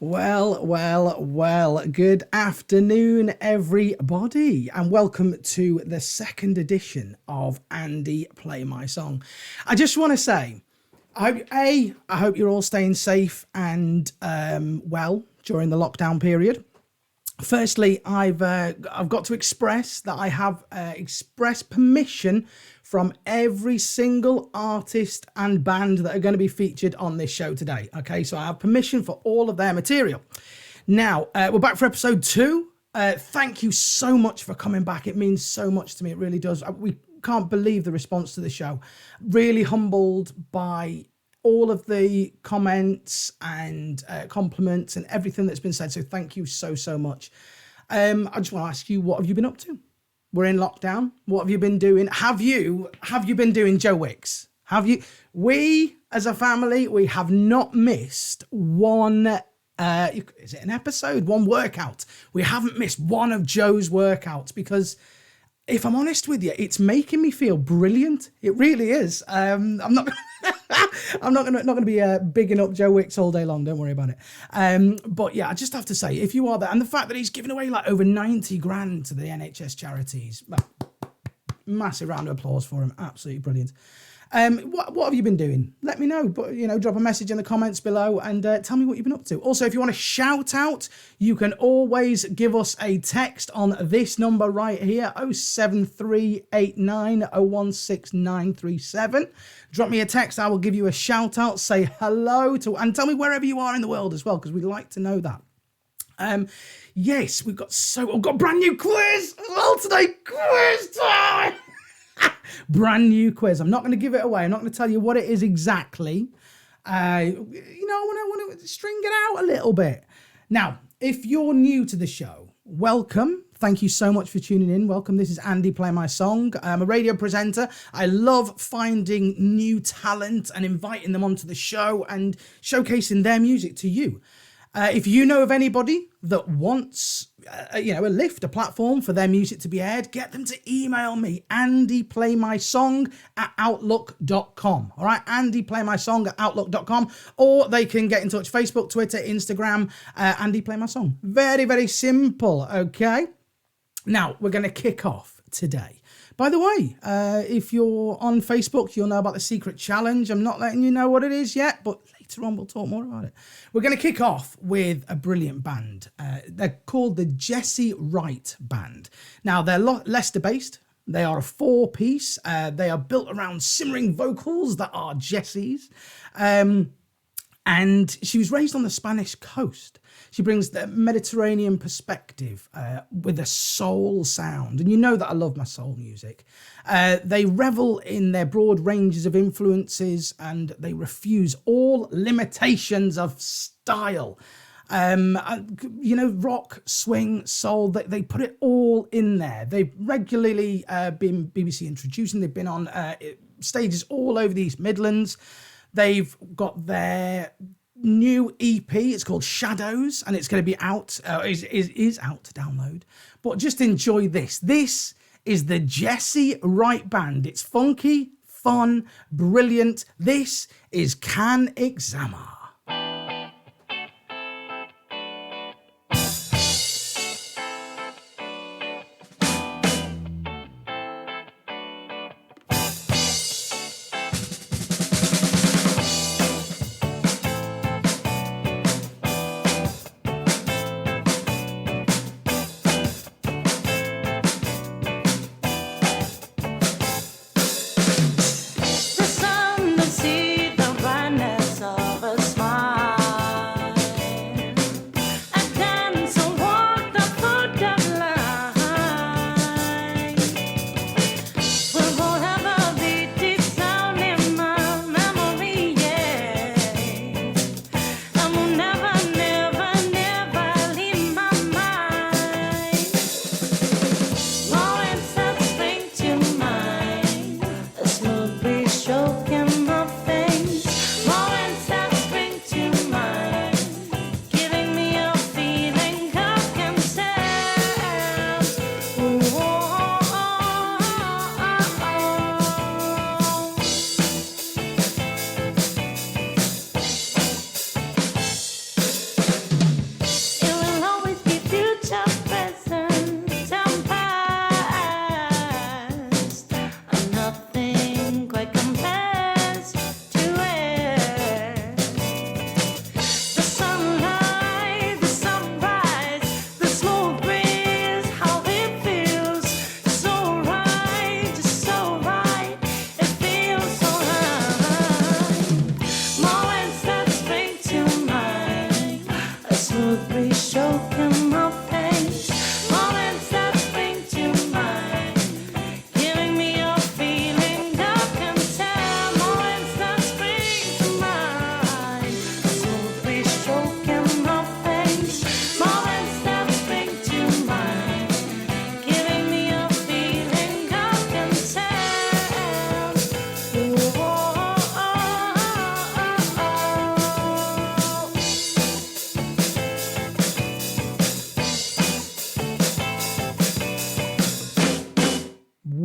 Well, good afternoon, everybody, and welcome to the second edition of Andy Play My Song. I just want to say, I hope you're all staying safe and well during the lockdown period. Firstly, I've got to express that I have expressed permission from every single artist and band that are going to be featured on this show today. Okay, so I have permission for all of their material. Now, we're back for episode 2. Thank you so much for coming back. It means so much to me. It really does. We can't believe the response to the show. Really humbled by all of the comments and compliments and everything that's been said. So thank you so much. I just want to ask you, what have you been up to? We're in lockdown. What have you been doing? Have you been doing Joe Wicks? Have you? We, as a family, we have not missed one, is it an episode? One workout. We haven't missed one of Joe's workouts because, if I'm honest with you, it's making me feel brilliant. It really is. I'm not going to be bigging up Joe Wicks all day long. Don't worry about it. But yeah, I just have to say, if you are there, and the fact that he's giving away like over 90 grand to the NHS charities, massive round of applause for him. Absolutely brilliant. What have you been doing? Let me know. But drop a message in the comments below and tell me what you've been up to. Also, if you want to shout out, you can always give us a text on this number right here, 07389016937. Drop me a text. I will give you a shout out. Say hello to, and tell me wherever you are in the world as well, because we'd like to know that. Yes, we've got a brand new quiz as well today. Quiz time. Brand new quiz. I'm not going to give it away. I'm not going to tell you what it is exactly. I want to string it out a little bit. Now, if you're new to the show, welcome. Thank you so much for tuning in. Welcome. This is Andy Play My Song. I'm a radio presenter. I love finding new talent and inviting them onto the show and showcasing their music to you. If you know of anybody that wants, a lift, a platform for their music to be aired, get them to email me, andyplaymysong@outlook.com. All right, andyplaymysong@outlook.com. Or they can get in touch, Facebook, Twitter, Instagram, Andy Play My Song. Very, very simple, okay? Now, we're going to kick off today. By the way, if you're on Facebook, you'll know about the secret challenge. I'm not letting you know what it is yet, but later on we'll talk more about it. We're going to kick off with a brilliant band. They're called the Jessie Wright Band. Now, they're Leicester-based. They are a 4-piece. They are built around simmering vocals that are Jessie's. And she was raised on the Spanish coast. She brings the Mediterranean perspective with a soul sound. And you know that I love my soul music. They revel in their broad ranges of influences and they refuse all limitations of style. Rock, swing, soul, they put it all in there. They've regularly been BBC introducing. They've been on stages all over the East Midlands. They've got their new EP. It's called Shadows, and it's going to be out. Is out to download. But just enjoy this. This is the Jessie Wright Band. It's funky, fun, brilliant. This is Can Xammer. The sun, the sea, the brightness of a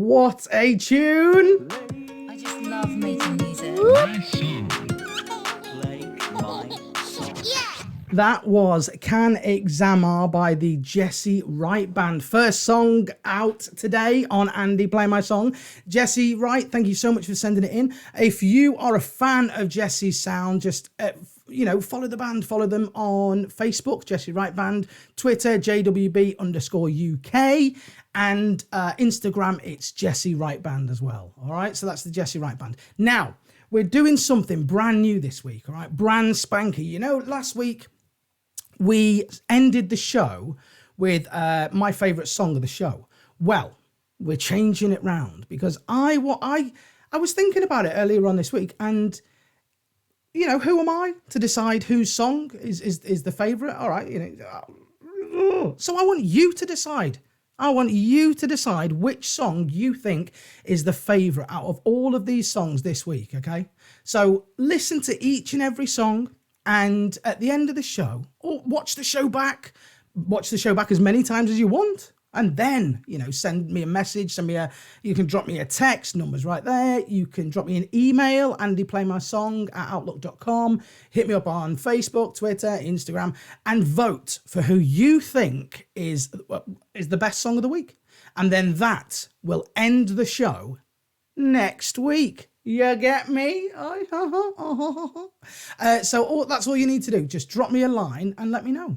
What a tune! I just love making music. That was Can Xammer by the Jessie Wright Band. First song out today on Andy Play My Song. Jessie Wright, thank you so much for sending it in. If you are a fan of Jessie's sound, just follow the band, follow them on Facebook, Jessie Wright Band, Twitter, JWB_UK, and Instagram, it's Jessie Wright Band as well. All right, so that's the Jessie Wright Band. Now, we're doing something brand new this week, all right? Brand spanky. You know, last week we ended the show with my favourite song of the show. Well, we're changing it round because I was thinking about it earlier on this week, and you know, who am I to decide whose song is the favourite? All right, you know, so I want you to decide. I want you to decide which song you think is the favourite out of all of these songs this week, okay? So listen to each and every song, and at the end of the show, or watch the show back as many times as you want. And then, you know, send me a message, you can drop me a text, numbers right there. You can drop me an email, andyplaymysong@outlook.com. Hit me up on Facebook, Twitter, Instagram, and vote for who you think is the best song of the week. And then that will end the show next week. You get me? So that's all you need to do. Just drop me a line and let me know.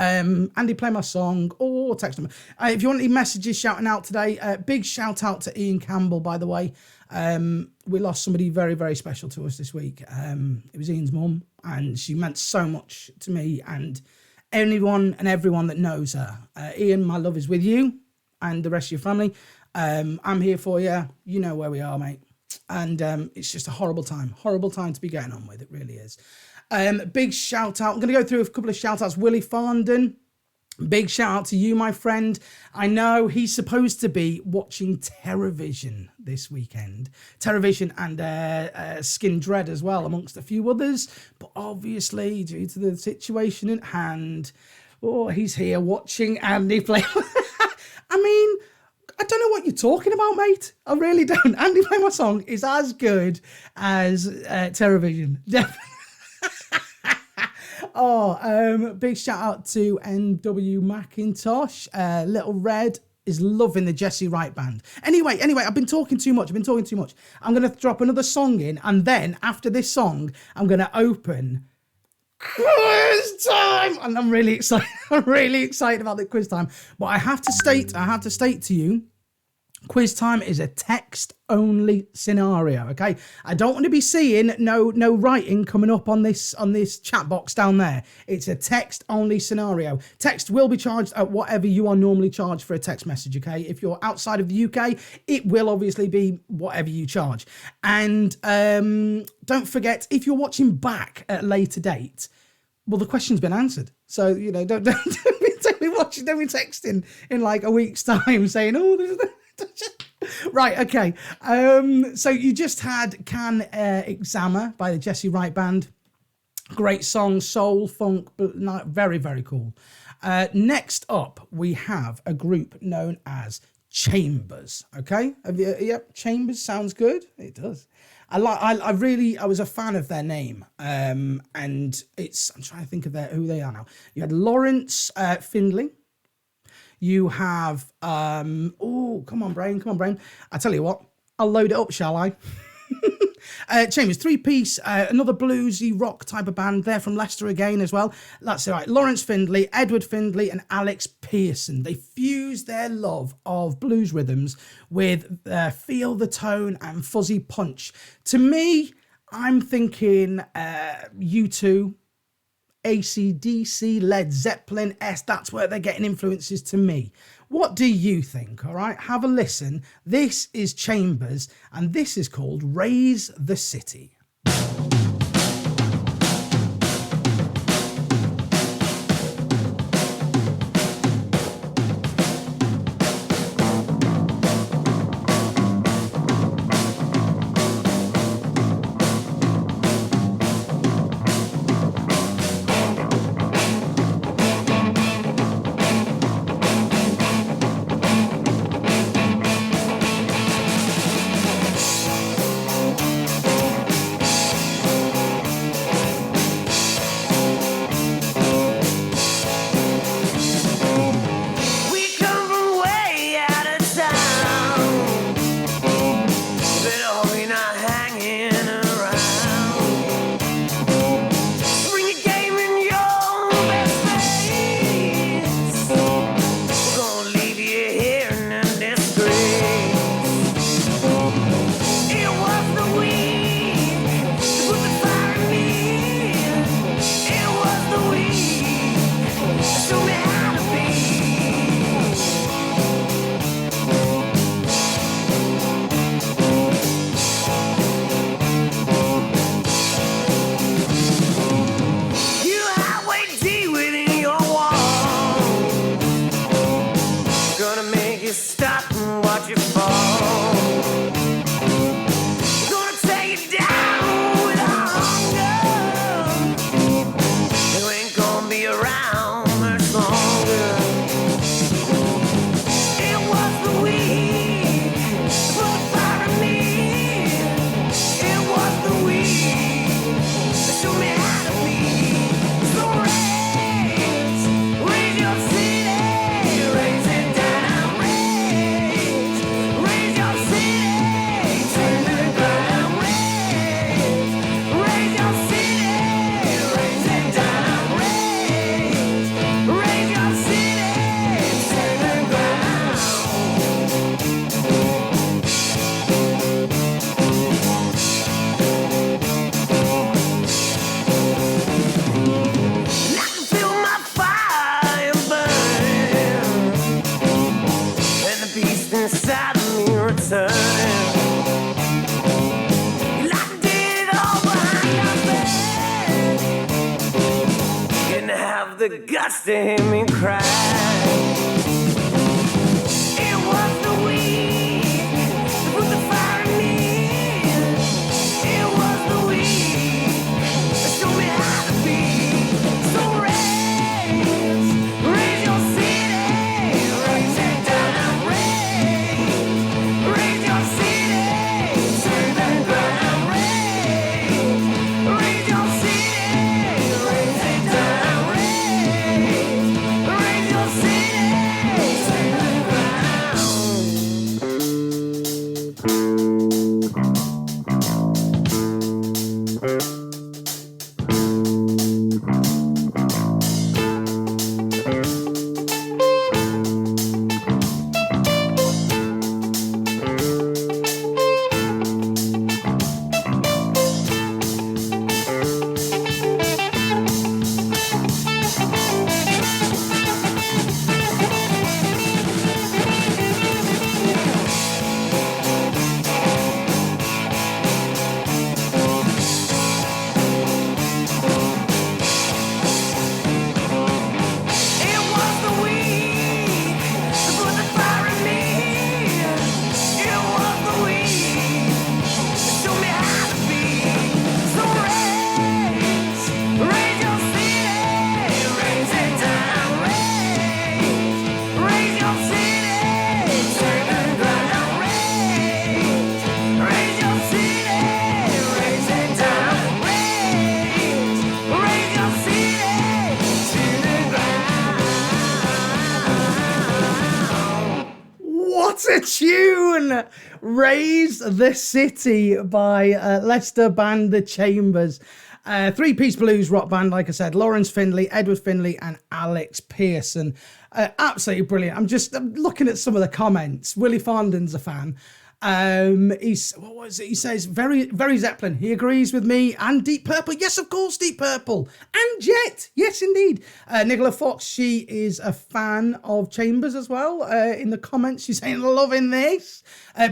Andy, play my song, or text them. If you want any messages shouting out today, big shout out to Ian Campbell, by the way. We lost somebody very, very special to us this week. It was Ian's mum, and she meant so much to me and anyone and everyone that knows her. Ian, my love is with you and the rest of your family. I'm here for you. You know where we are, mate. And it's just a horrible time to be getting on with. It really is. Big shout out. I'm going to go through a couple of shout outs. Willie Farndon, big shout out to you, my friend. I know he's supposed to be watching Terrorvision this weekend. Terrorvision and Skin Dread as well, amongst a few others. But obviously, due to the situation at hand, he's here watching Andy play. I mean, I don't know what you're talking about, mate. I really don't. Andy Play My Song is as good as Terrorvision. Definitely. Big shout out to NW Mcintosh. Little Red is loving the Jessie Wright Band. Anyway, I've been talking too much. I'm going to drop another song in, and then after this song, I'm going to open quiz time, and I'm really excited. I'm really excited about the quiz time. But I have to state to you, quiz time is a text-only scenario, okay? I don't want to be seeing no writing coming up on this chat box down there. It's a text-only scenario. Text will be charged at whatever you are normally charged for a text message, okay? If you're outside of the UK, it will obviously be whatever you charge. And don't forget, if you're watching back at a later date, well, the question's been answered. So, you know, don't be texting in like a week's time saying, right, okay. So you just had Can Xammer by the Jessie Wright Band. Great song, soul, funk, but not very, very cool. Next up, we have a group known as Chambers. Okay, yep, Chambers sounds good. It does. I was a fan of their name, and I'm trying to think of who they are now. You had Lawrence Findlay. You have, come on, brain. I tell you what, I'll load it up, shall I? Chambers, three-piece, another bluesy rock type of band. They're from Leicester again as well. That's it, right. Lawrence Findlay, Edward Findlay, and Alex Pearson. They fuse their love of blues rhythms with feel the tone and fuzzy punch. To me, I'm thinking U2, AC/DC, Led Zeppelin, that's where they're getting influences to me. What do you think? All right, have a listen. This is Chambers, and this is called Raze the City. you stop and watch you fall. Gonna take you down with hunger. You ain't gonna be around much longer. It was the weak for the fire of me. It was the weak that showed me how to be. So raise your city, raise it down, raise your city, turn the ground, raise your city, raise it down, raise your city, turn the ground. And I can feel my fire burning, and the beast inside of me returning. Like I did it all behind your back. You didn't have the guts to hear me cry. It was the weak that put the fire in me. It was the weak that showed me how to be. So raise your city, raise it down, raise your city, turn the ground, raise your city, raise it down, raise your city, turn the ground. It was the weak that put the fire in me. It was the weak that showed me how to be. So raise your city, raise it down, raise your city, turn the ground, raise your city, raise it down, raise your city, turn the ground. What a tune! Raise the City by Leicester band The Chambers. Three-piece blues rock band, like I said. Lawrence Findlay, Edward Findlay and Alex Pearson. Absolutely brilliant. I'm looking at some of the comments. Willie Fondon's a fan. What was it? He says, very Zeppelin. He agrees with me. And Deep Purple. Yes, of course, Deep Purple. And Jet. Yes, indeed. Nicola Fox, she is a fan of Chambers as well. In the comments, she's saying, loving this.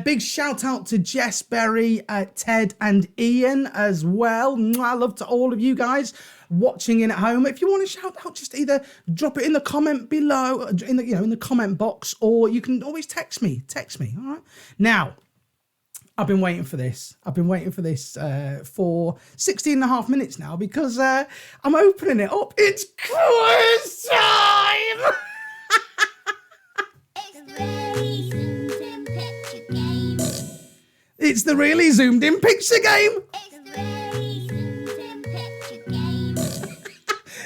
Big shout out to Jess Berry, Ted and Ian as well. Mwah, love to all of you guys watching in at home. If you want to shout out, just either drop it in the comment below, in the comment box, or you can always text me. All right. Now, I've been waiting for this. For 16 and a half minutes now because I'm opening it up. It's quiz time! It's the really zoomed in picture game.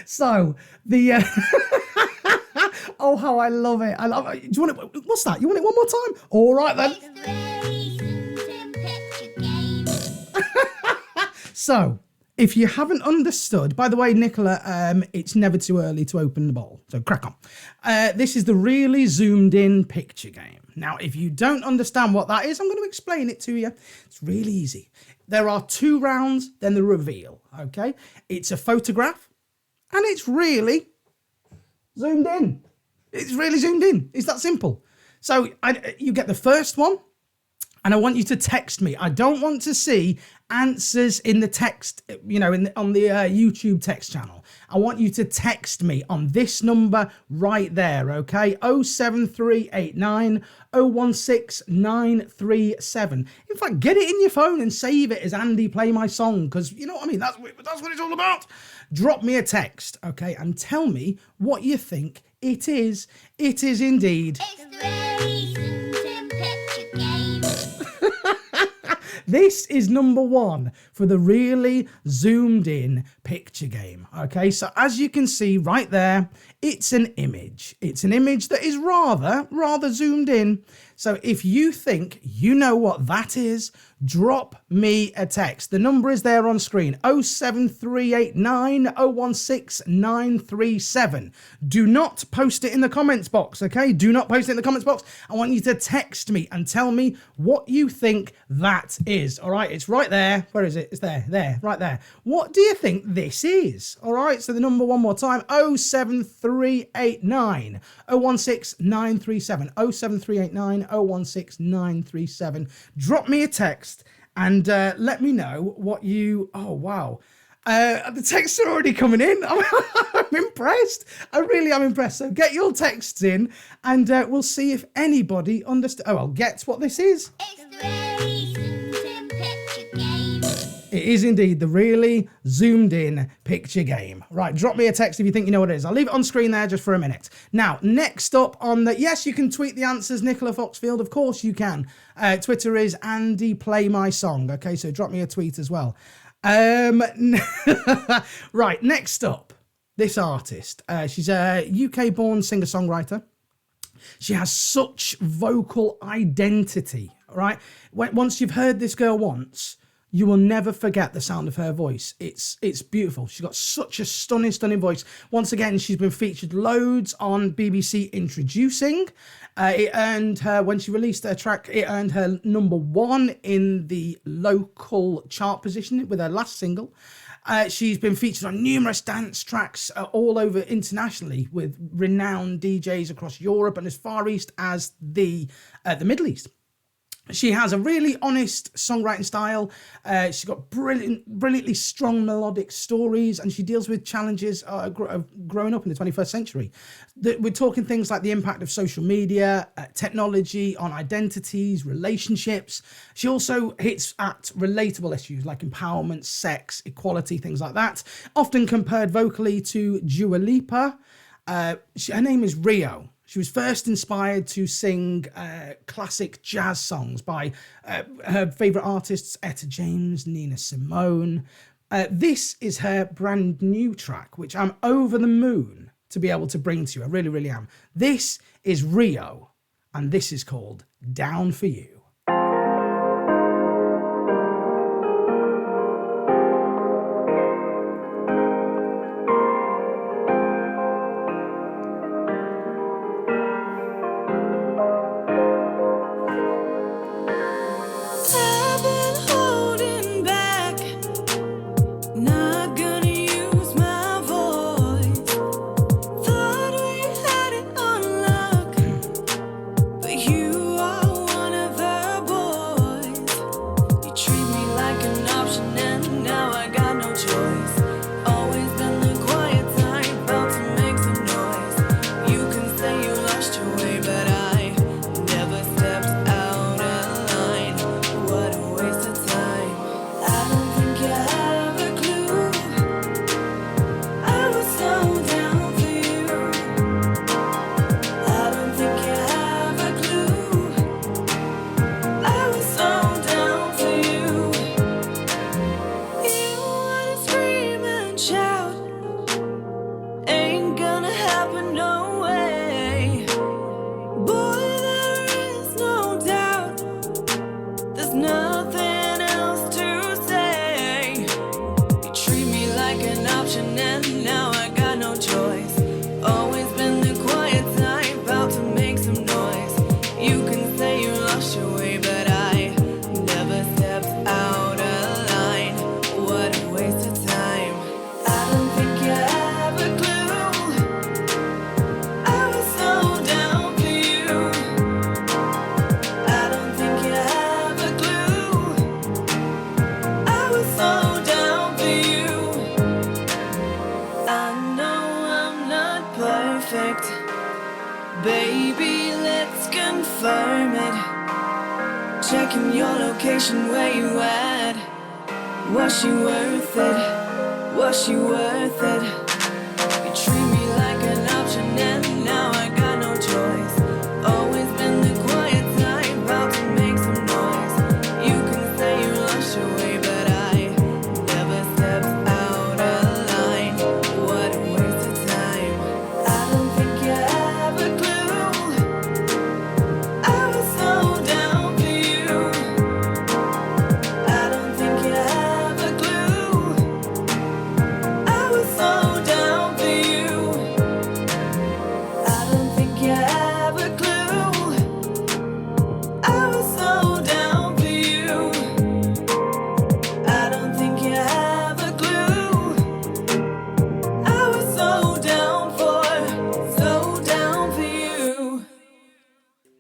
So the oh, how I love it! I love it. Do you want it? What's that? You want it one more time? All right then. So, if you haven't understood, by the way, Nicola, it's never too early to open the bowl. So crack on. This is the really zoomed in picture game. Now, if you don't understand what that is, I'm going to explain it to you. It's really easy. There are 2 rounds, then the reveal. Okay, it's a photograph. And it's really zoomed in. It's really zoomed in. It's that simple. So you get the first one, and I want you to text me. I don't want to see answers in the text, on the YouTube text channel. I want you to text me on this number right there, okay? 07389 016937. In fact, get it in your phone and save it as Andy Play My Song, because you know what I mean, that's what it's all about. Drop me a text, okay, and tell me what you think it is. It is indeed. It's the Raze and Picture Game. This is number one for the really zoomed in picture game. Okay, so as you can see right there, it's an image. It's an image that is rather zoomed in. So if you think you know what that is, drop me a text. The number is there on screen, 07389 016937. Do not post it in the comments box, okay? Do not post it in the comments box. I want you to text me and tell me what you think that is, all right? It's right there. Where is it? It's there, right there. What do you think this is? All right, so the number one more time, 07389 016937. 07389 016937. Drop me a text and let me know what you... Oh, wow. The texts are already coming in. I'm impressed. I really am impressed. So get your texts in and we'll see if anybody gets what this is. It's the Raze and Picture Game. It is indeed the really zoomed in picture game. Right, drop me a text if you think you know what it is. I'll leave it on screen there just for a minute. Now, next up on the... Yes, you can tweet the answers, Nicola Foxfield. Of course you can. Twitter is Andy Play My Song. Okay, so drop me a tweet as well. Right, next up, this artist. She's a UK-born singer-songwriter. She has such vocal identity, right? Once you've heard this girl once, you will never forget the sound of her voice. It's beautiful. She's got such a stunning voice. Once again, she's been featured loads on BBC Introducing. It earned her, when she released her track, it earned her number one in the local chart position with her last single. She's been featured on numerous dance tracks all over internationally with renowned DJs across Europe and as far east as the Middle East. She has a really honest songwriting style. She's got brilliantly strong melodic stories, and she deals with challenges of growing up in the 21st century. We're talking things like the impact of social media, technology on identities, relationships. She also hits at relatable issues like empowerment, sex, equality, things like that. Often compared vocally to Dua Lipa. Her name is Rheo. She was first inspired to sing classic jazz songs by her favourite artists, Etta James, Nina Simone. This is her brand new track, which I'm over the moon to be able to bring to you. I really am. This is Rio, and this is called Down For You. checking your location, where you at? Was she worth it? Was she worth it? You treat me like an option and now I got no choice. Always been the quiet type, about to make some noise. You can say you lost your way, but I never stepped out of line. What a waste of time. I don't think you have a clue. I was so down for you. I don't think you have a clue. I was so down for you. I don't think you have a clue. I was so down for you. I don't think you have a clue. I was so down for you.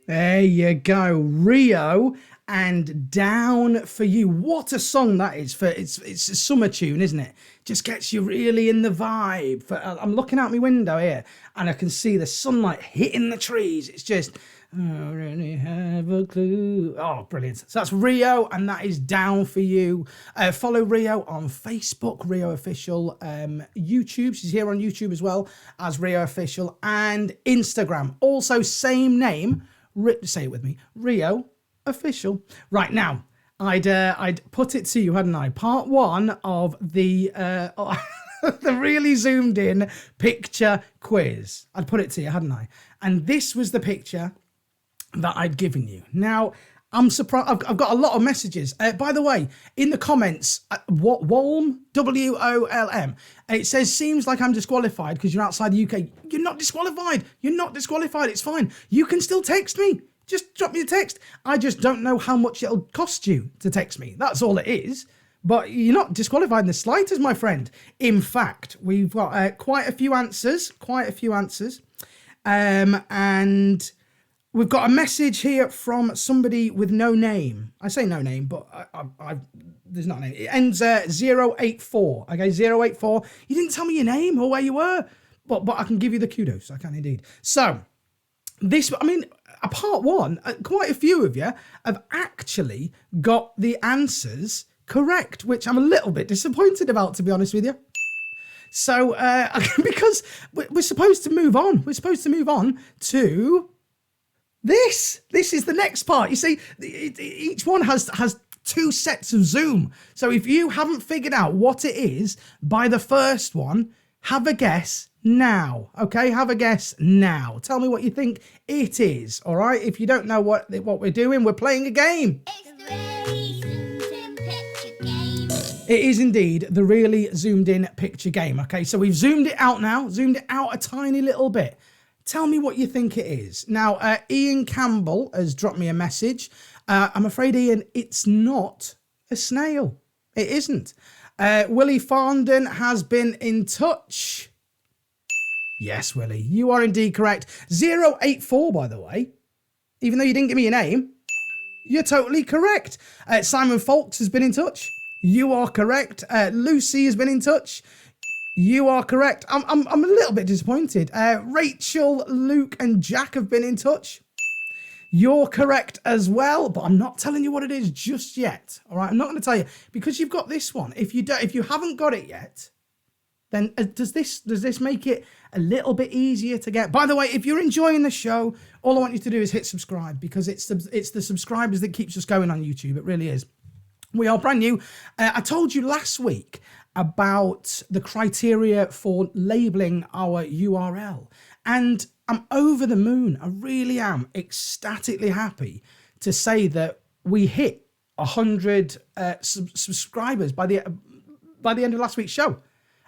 There you go, Rio and Down For You. What a song that is. For it's a summer tune, isn't it? Just gets you really in the vibe. I'm looking out my window here and I can see the sunlight hitting the trees. It's just, I don't really have a clue. Oh, brilliant. So that's Rio and that is Down For You. Follow Rio on Facebook, Rio Official. YouTube, she's here on YouTube as well as Rio Official, and Instagram. Also same name, say it with me, Rio Official. Right now, I'd put it to you, hadn't I? Part one of the the really zoomed in picture quiz. I'd put it to you, hadn't I? And this was the picture that I'd given you. Now, I'm surprised. I've got a lot of messages. By the way, in the comments, Wolm, WOLM, it says, seems like I'm disqualified because you're outside the UK. You're not disqualified. You're not disqualified. It's fine. You can still text me. Just drop me a text. I just don't know how much it'll cost you to text me. That's all it is. But you're not disqualified in the slightest, my friend. In fact, we've got quite a few answers. And we've got a message here from somebody with no name. I say no name, but there's not a name. It ends 084. Okay, 084. You didn't tell me your name or where you were, but I can give you the kudos. I can indeed. So this, I mean, part one, quite a few of you have actually got the answers correct, which I'm a little bit disappointed about, to be honest with you. So, because we're supposed to move on. We're supposed to move on to this. This is the next part. You see, each one has two sets of zoom. So if you haven't figured out what it is by the first one, have a guess now. Okay, have a guess now. Tell me what you think it is. All right. If you don't know what we're doing, we're playing a game. It's the really zoomed in picture game. It is indeed the really zoomed in picture game. Okay, so we've zoomed it out now, zoomed it out a tiny little bit. Tell me what you think it is. Now, Ian Campbell has dropped me a message. I'm afraid, Ian, it's not a snail. It isn't. Willie Farndon has been in touch. Yes, Willie, you are indeed correct. 084, by the way. Even though you didn't give me your name, you're totally correct. Simon Folks has been in touch. You are correct. Lucy has been in touch. You are correct. I'm a little bit disappointed. Rachel, Luke, and Jack have been in touch. You're correct as well, but I'm not telling you what it is just yet. All right, I'm not going to tell you because you've got this one. If you haven't got it yet, then does this make it a little bit easier to get? By the way, if you're enjoying the show, all I want you to do is hit subscribe because it's the subscribers that keeps us going on YouTube. It really is. We are brand new. I told you last week about the criteria for labeling our URL, and I'm over the moon. I really am ecstatically happy to say that we hit 100 subscribers by the end of last week's show.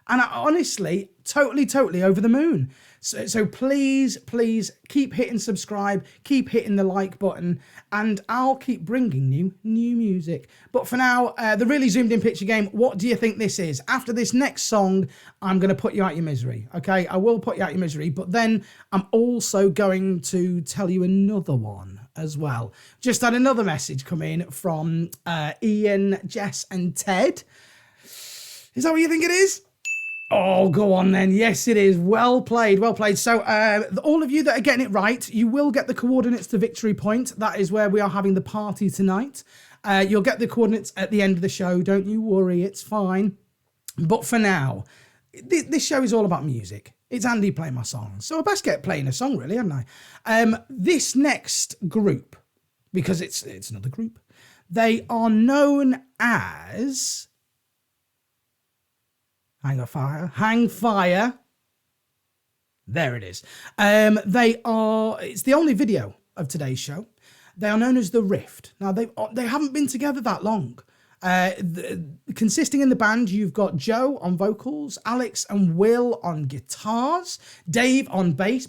And I honestly, totally over the moon. So please keep hitting subscribe, keep hitting the like button, and I'll keep bringing you new music. But for now, the really zoomed in picture game, what do you think this is? After this next song, I'm going to put you out your misery, okay? I will put you out your misery, but then I'm also going to tell you another one as well. Just had another message come in from Ian, Jess, and Ted. Is that what you think it is? Oh, go on then. Yes, it is. Well played. Well played. So all of you that are getting it right, you will get the coordinates to Victory Point. That is where we are having the party tonight. You'll get the coordinates at the end of the show. Don't you worry. It's fine. But for now, this show is all about music. It's Andy playing my songs. So I best get playing a song, really, haven't I? This next group, because it's another group, they are known as... Hang Fire. There it is. It's the only video of today's show. They are known as The Rift. Now, they haven't been together that long. Consisting in the band, you've got Joe on vocals, Alex and Will on guitars, Dave on bass,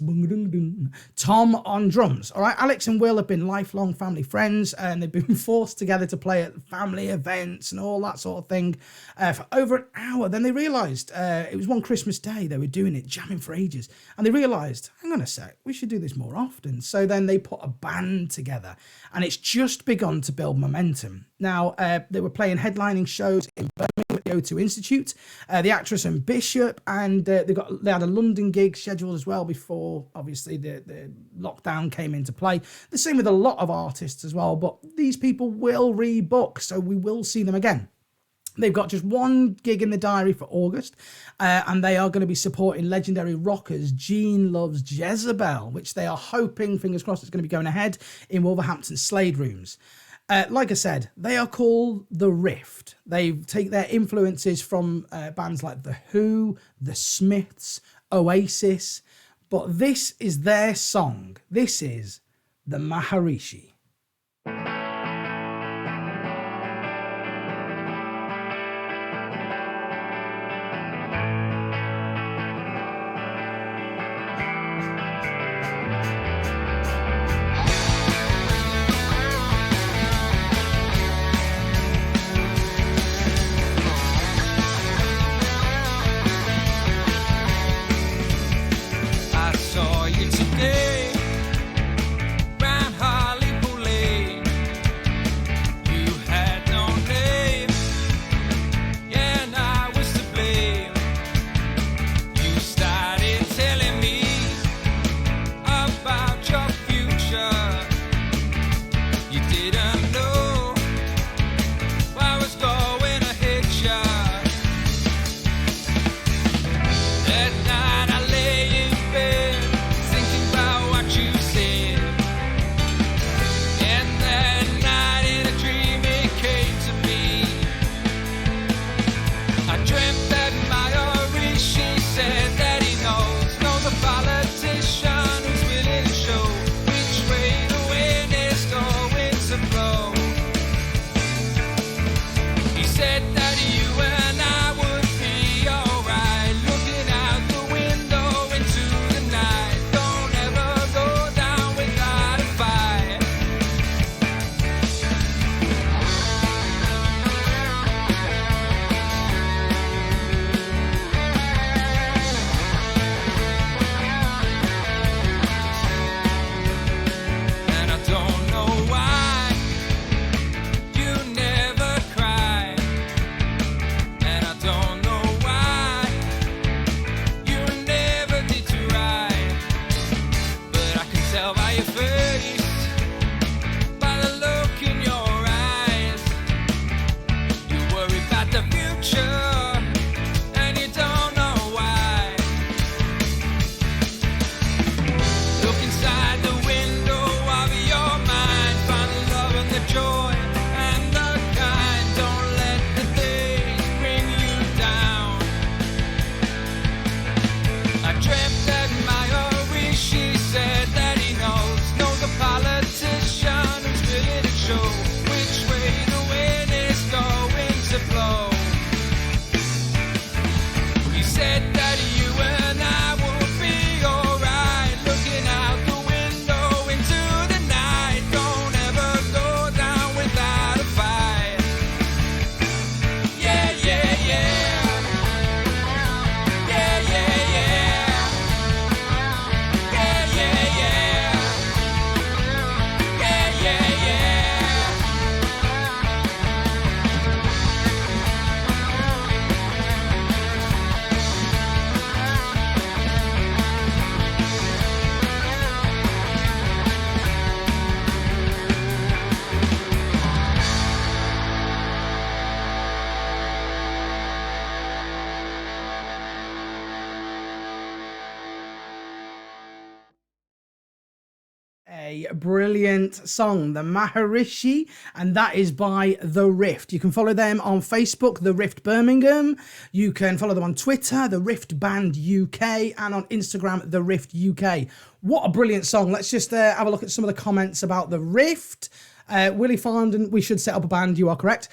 Tom on drums. All right, Alex and Will have been lifelong family friends, and they've been forced together to play at family events and all that sort of thing for over an hour. Then they realised it was one Christmas day they were doing it, jamming for ages, and they realised, hang on a sec, we should do this more often. So then they put a band together, and it's just begun to build momentum. Now, they were playing headlining shows in Birmingham at the O2 Institute, the Actress and Bishop, and they had a London gig scheduled as well before, obviously, the lockdown came into play. The same with a lot of artists as well, but these people will rebook, so we will see them again. They've got just one gig in the diary for August, and they are going to be supporting legendary rockers Gene Loves Jezebel, which they are hoping, fingers crossed, it's going to be going ahead in Wolverhampton Slade Rooms. Like I said, they are called The Rift. They take their influences from bands like The Who, The Smiths, Oasis, but this is their song. This is the Maharishi. brilliant song, the Maharishi, and that is by The Rift. You can follow them on Facebook, The Rift Birmingham. You can follow them on Twitter, The Rift Band UK, and on Instagram, The Rift UK. What a brilliant song. Let's just have a look at some of the comments about The Rift. Willie Farndon, we should set up a band. You are correct.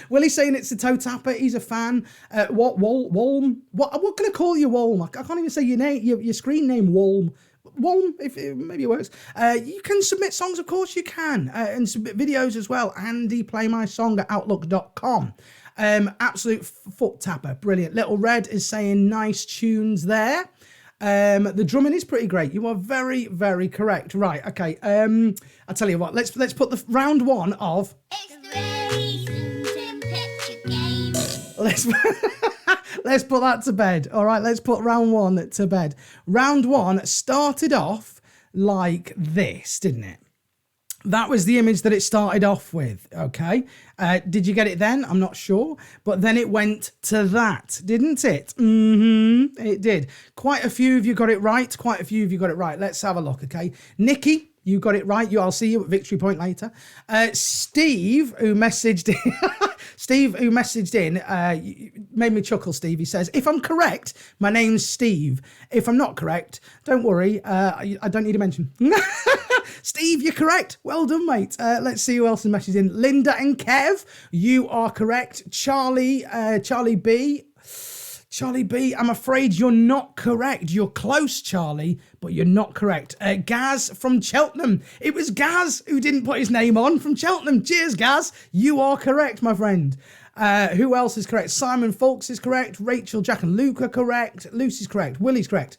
Willie saying it's a toe tapper. He's a fan. Wolm? What can I call you, Wolm? I can't even say your name. Your screen name, Wolm. Wolm, maybe it works. You can submit songs, of course you can, and submit videos as well. Andy, play my song at outlook.com. Absolute foot tapper, brilliant. Little Red is saying nice tunes there. The drumming is pretty great. You are very, very correct. Right, okay. I'll tell you what. Let's put the round one of. It's the very Sansom picture game. Let's put that to bed. All right, let's put round one to bed. Round one started off like this, didn't it? That was the image that it started off with, okay? Did you get it then? I'm not sure. But then it went to that, didn't it? It did. Quite a few of you got it right. Quite a few of you got it right. Let's have a look, okay? Nikki, you got it right. I'll see you at Victory Point later. Steve, who messaged in, made me chuckle, Steve. He says, if I'm correct, my name's Steve. If I'm not correct, don't worry. I don't need to mention. Steve, you're correct. Well done, mate. Let's see who else is messaging in. Linda and Kev, you are correct. Charlie B, I'm afraid you're not correct. You're close, Charlie, but you're not correct. Gaz from Cheltenham. It was Gaz who didn't put his name on from Cheltenham. Cheers, Gaz. You are correct, my friend. Who else is correct? Simon Folks is correct. Rachel, Jack and Luke are correct. Lucy's correct. Willie's correct.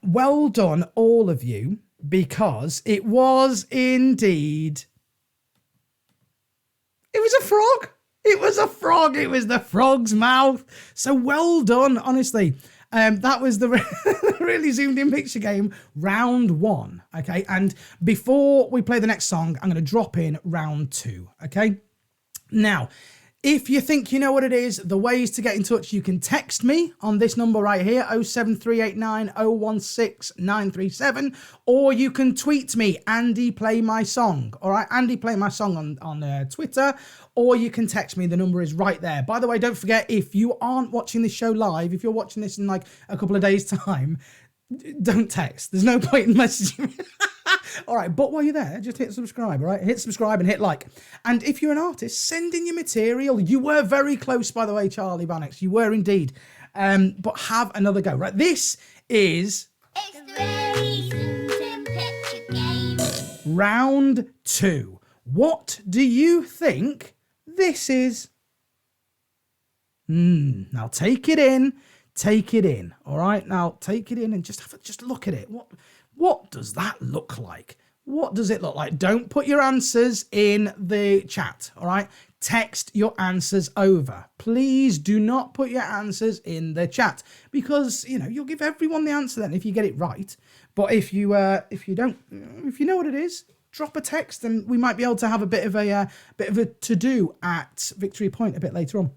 Well done, all of you, because it was indeed... It was a frog. It was a frog. It was the frog's mouth. So well done, honestly. That was the really zoomed in picture game, round one. Okay. And before we play the next song, I'm going to drop in round two. Okay. Now, if you think you know what it is, the ways to get in touch, you can text me on this number right here, 07389 016 937, or you can tweet me, Andy Play My Song. All right, Andy Play My Song on Twitter, or you can text me. The number is right there. By the way, don't forget, if you aren't watching this show live, if you're watching this in like a couple of days' time, don't text. There's no point in messaging me. All right, but while you're there, just hit subscribe, all right? Hit subscribe and hit like. And if you're an artist, send in your material. You were very close, by the way, Charlie Bannox. You were indeed. But have another go, right? This is... It's the very Sansom picture game. Round two. What do you think this is? Now take it in. Take it in, all right? Now take it in and just look at it. What does that look like? What does it look like? Don't put your answers in the chat, all right? Text your answers over. Please do not put your answers in the chat, because, you know, you'll give everyone the answer then if you get it right. But if you don't, if you know what it is, drop a text and we might be able to have a bit of a to-do at Victory Point a bit later on.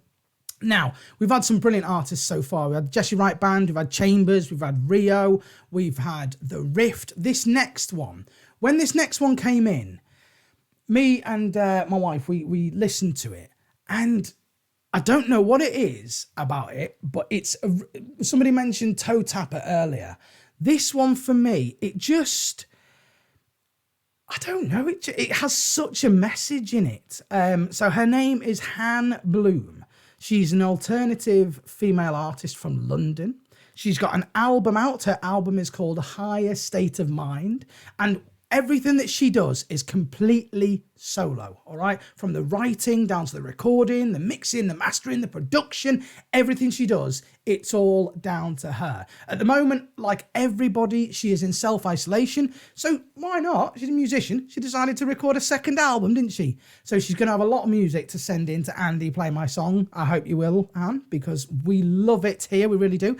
Now, we've had some brilliant artists so far. We had Jessie Wright Band, we've had Chambers, we've had Rio, we've had The Rift. This next one, when this next one came in, me and my wife, we listened to it, and I don't know what it is about it, but it's somebody mentioned toe tapper earlier. This one for me, it just... I don't know, it has such a message in it. So her name is Han Bloom. She's an alternative female artist from London. She's got an album out. Her album is called Higher State of Mind. And everything that she does is completely solo, all right? From the writing down to the recording, the mixing, the mastering, the production, everything she does, it's all down to her. At the moment, like everybody, she is in self-isolation. So why not? She's a musician. She decided to record a second album, didn't she? So she's going to have a lot of music to send in to Andy Play My Song. I hope you will, Anne, because we love it here. We really do.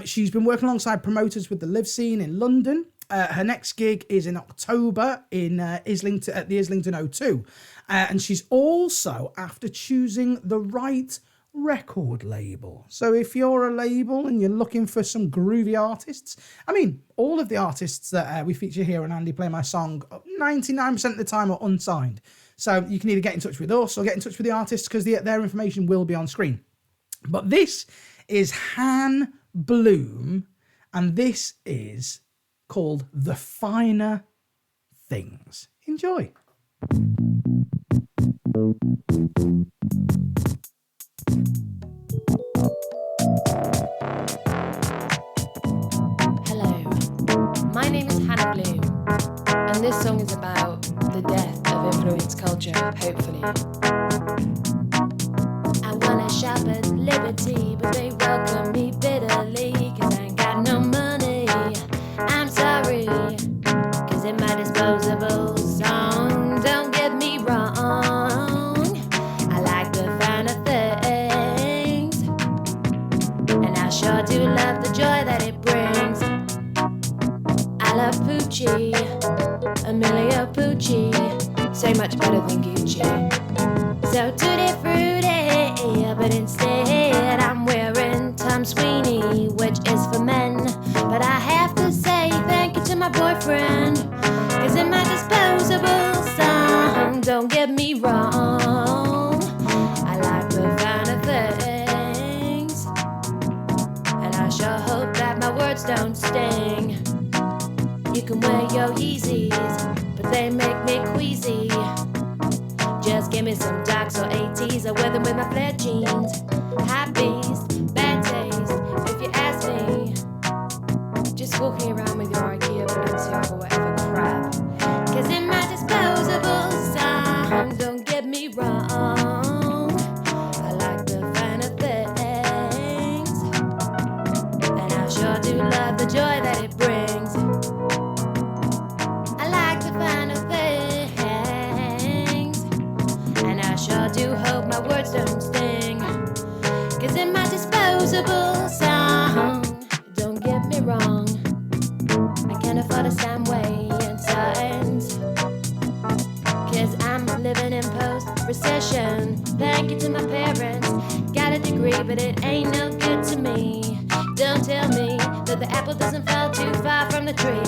She's been working alongside promoters with the live scene in London. Her next gig is in October in Islington, at the Islington O2. And she's also, after choosing the right record label. So if you're a label and you're looking for some groovy artists, I mean, all of the artists that we feature here on Andy Play My Song, 99% of the time are unsigned. So you can either get in touch with us or get in touch with the artists, because their information will be on screen. But this is Han Bloom, and this is called The Finer Things. Enjoy. Hello, my name is Hannah Bloom, and this song is about the death of influence culture, hopefully. I wanna shop at Liberty, but they welcome me bitterly, cause I ain't got no money. I'm sorry, cause in my disposable song, don't get me wrong, I like the finer things, and I sure do love the joy that it brings. I love Poochie, Emilio Pucci, so much better than Gucci. So tutti frutti, but instead I'm wearing Tom Sweeney, which is for men. But I have to say thank you to my boyfriend, cause in my disposable song, don't get me wrong, I like the finer things, and I sure hope that my words don't sting. You can wear your Yeezys, but they make me queasy. Just give me some Docs or ATs, I wear them with my flare jeans. High beast, bad taste, if you ask me. Just walking around with your IKEA Balenciaga or whatever crap. Cause in my disposable song, don't get me wrong, I like the finer things, and I sure do love the joy that it brings. I like the finer things, and I sure do hope my words don't sting. Cause in my disposable song, don't get me wrong, I can't afford a Samway and signs, cause I'm living in post-recession. Thank you to my parents, got a degree but it ain't no good to me. Don't tell me that the apple doesn't fall too far from the tree.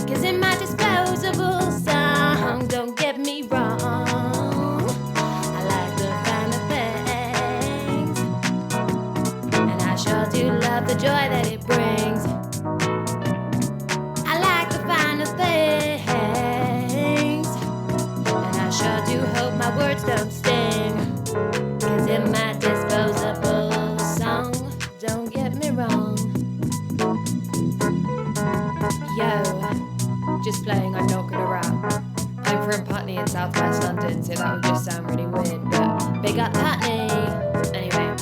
Cause in my disposable song, don't get me wrong, I like the finer things, and I sure do love the joy that it brings. I like the finer things, and I sure do hope my words don't sting. Cause in my disposable song, don't get me wrong. Yo, just playing, I'm not gonna rap. I'm from Putney in southwest London, so that would just sound really weird, but big up Putney! Anyway,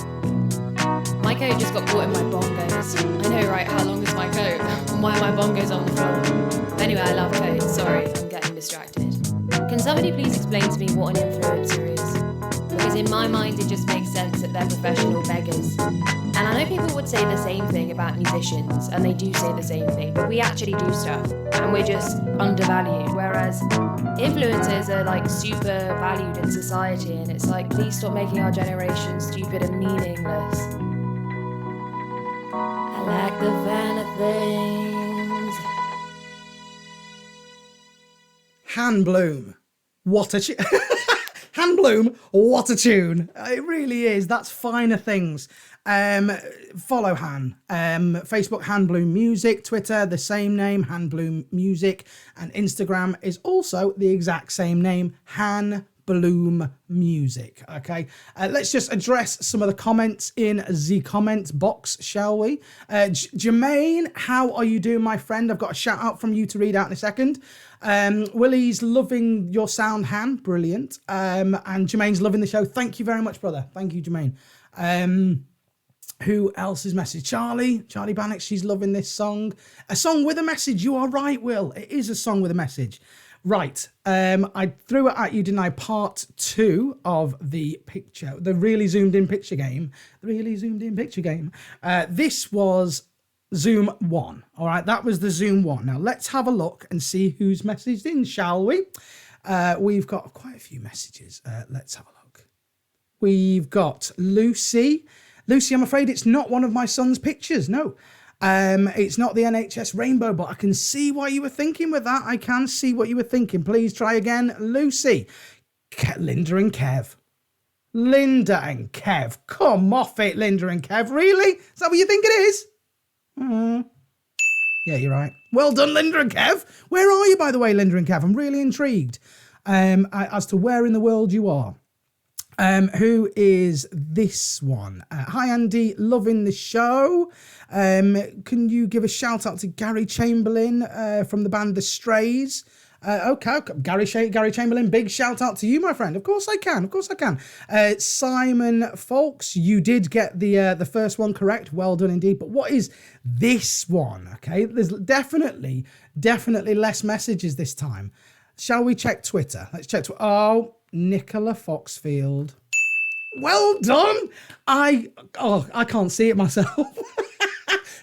my coat just got caught in my bongos. I know, right? How long is my coat? And why are my bongos on the floor? Anyway, I love coats. Sorry, I'm getting distracted. Can somebody please explain to me what an influencer is? Because in my mind, it just makes sense that they're professional beggars. And I know people would say the same thing about musicians, and they do say the same thing, but we actually do stuff, and we're just undervalued. Whereas influencers are like super valued in society, and it's like, please stop making our generation stupid and meaningless. I like the finer things. Han Bloom, what a Han Bloom, what a tune. It really is. That's finer things. Follow Han. Facebook, Han Bloom Music. Twitter, the same name, Han Bloom Music. And Instagram is also the exact same name, Han Bloom Music. Okay, let's just address some of the comments in the comment box, shall we? Jermaine, how are you doing, my friend? I've got a shout out from you to read out in a second. Willie's loving your sound, Han, brilliant. And Jermaine's loving the show. Thank you very much, brother. Thank you, Jermaine. Who else's message? Charlie Bannock, she's loving this song. A song with a message. You are right, Will. It is a song with a message. Right. I threw it at you, didn't I? Part 2 of the picture, the really zoomed in picture game. This was Zoom 1. All right. That was the Zoom 1. Now let's have a look and see who's messaged in, shall we? We've got quite a few messages. Let's have a look. We've got Lucy. Lucy, I'm afraid it's not one of my son's pictures. No. It's not the NHS rainbow, but I can see what you were thinking with that. I can see what you were thinking. Please try again. Lucy. Linda and Kev. Linda and Kev. Come off it, Linda and Kev. Really? Is that what you think it is? Yeah, you're right. Well done, Linda and Kev. Where are you, by the way, Linda and Kev? I'm really intrigued as to where in the world you are. Who is this one? Hi, Andy. Loving the show. Can you give a shout out to Gary Chamberlain from the band The Strays? Okay, Gary Chamberlain, big shout out to you, my friend. Of course I can. Simon Folks, you did get the first one correct. Well done indeed. But what is this one? Okay, there's definitely less messages this time. Shall we check Twitter? Let's check Twitter. Oh, Nicola Foxfield. Well done. I can't see it myself.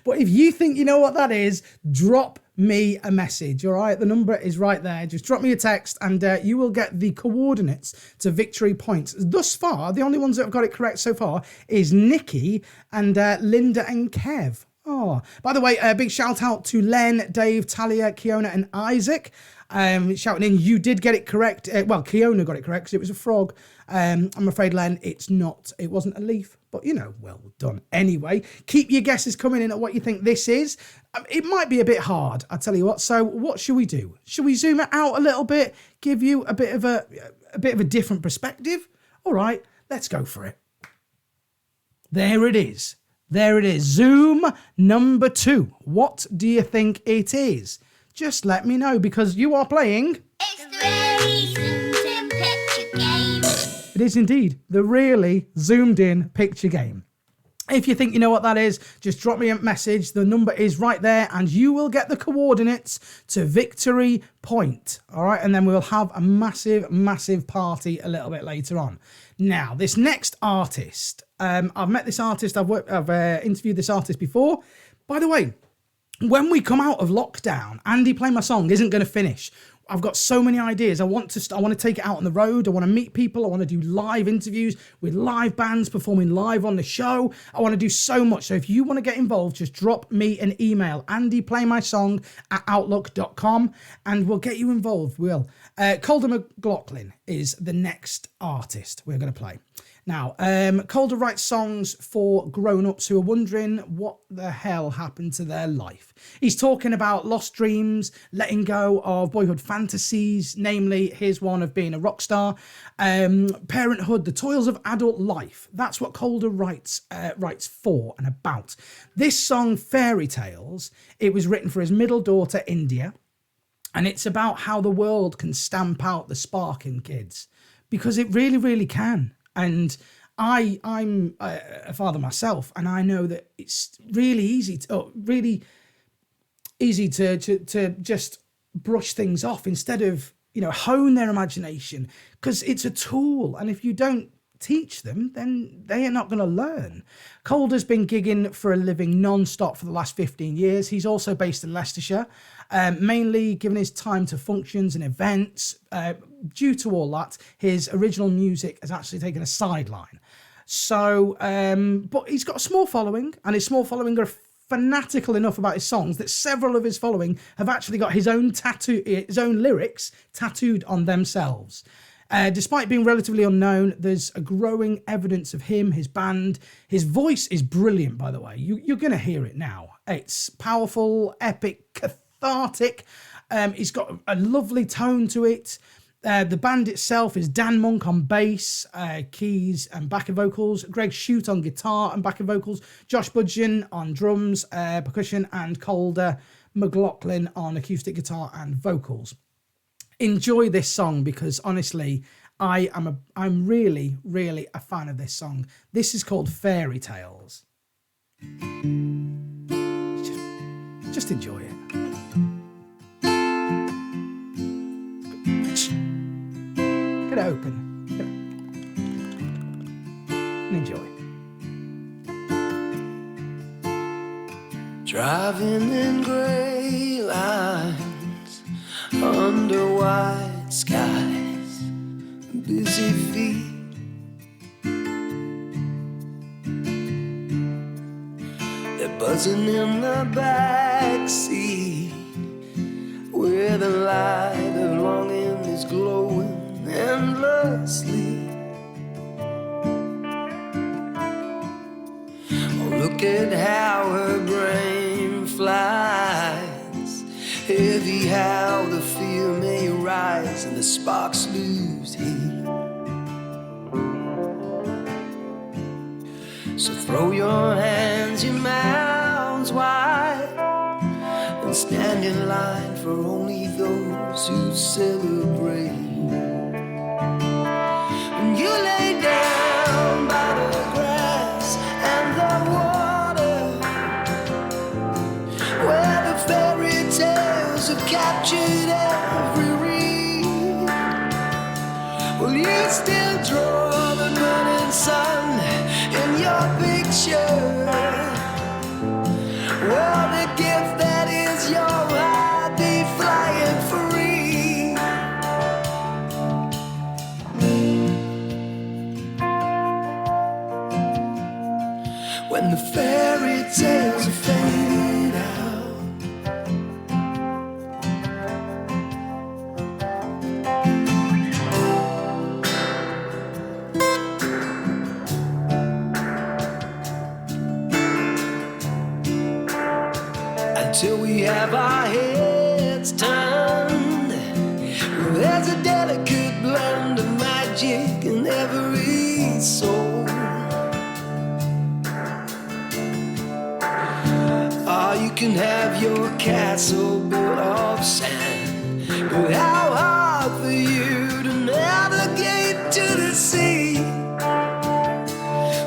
But if you think you know what that is, drop me a message, all right? The number is right there. Just drop me a text and you will get the coordinates to victory points. Thus far, the only ones that have got it correct so far is Nikki and Linda and Kev. Oh, by the way, a big shout out to Len, Dave, Talia, Kiona and Isaac. Shouting in, you did get it correct. Well, Kiona got it correct because it was a frog. I'm afraid, Len, it wasn't a leaf, but well done. Anyway, keep your guesses coming in at what you think this is. It might be a bit hard, I tell you what. So what should we do? Should we zoom it out a little bit, give you a bit of a different perspective? All right, let's go for it. There it is. Zoom number 2. What do you think it is? Just let me know because you are playing. It's the really zoomed in picture game. It is indeed the really zoomed in picture game. If you think you know what that is, just drop me a message. The number is right there and you will get the coordinates to victory point. All right. And then we'll have a massive party a little bit later on. Now, this next artist, I've met this artist. I've interviewed this artist before. By the way, when we come out of lockdown, Andy Play My Song isn't going to finish. I've got so many ideas. I want to take it out on the road. I want to meet people. I want to do live interviews with live bands performing live on the show. I want to do so much. So if you want to get involved, just drop me an email, andyplaymysong@outlook.com, and we'll get you involved. Calder Mclaughlin is the next artist we're going to play. Now, Calder writes songs for grown-ups who are wondering what the hell happened to their life. He's talking about lost dreams, letting go of boyhood fantasies, namely his one of being a rock star, parenthood, the toils of adult life. That's what Calder writes for and about. This song, Fairytales, it was written for his middle daughter, India, and it's about how the world can stamp out the spark in kids, because it really, really can. And I'm a father myself, and I know that it's really easy to just brush things off instead of hone their imagination, because it's a tool, and if you don't teach them, then they are not going to learn. Calder's been gigging for a living non-stop for the last 15 years. He's also based in Leicestershire, mainly giving his time to functions and events. Due to all that, his original music has actually taken a sideline. So, but he's got a small following, and his small following are fanatical enough about his songs that several of his following have actually got his own lyrics tattooed on themselves. Despite being relatively unknown, there's a growing evidence of him, his band. His voice is brilliant, by the way. You're going to hear it now. It's powerful, epic, cathartic. It's got a lovely tone to it. The band itself is Dan Monk on bass, keys and backing vocals, Greg Shute on guitar and backing vocals, Josh Budgeon on drums, percussion, and Calder Mclaughlin on acoustic guitar and vocals. Enjoy this song because honestly, I'm really, really a fan of this song. This is called Fairytales. Just enjoy it. Get it open. And enjoy. Driving in grey lines under white skies, busy feet buzzing in the backseat, where the light of longing is glowing endlessly. Oh, look at how her brain flies, heavy how the fear may rise and the sparks lose heat. So throw your hands, your mouths wide, and stand in line for only those who celebrate. When you lay down by the grass and the water, where the fairy tales have captured every reed, will you still draw the burning sun in your picture? Well, the gift that is your heart be flying free. When the fairy tales are faded out, until we have our heads turned, well, there's a delicate blend of magic in every soul. Ah, you can have your castle built of sand, but how hard for you to navigate to the sea.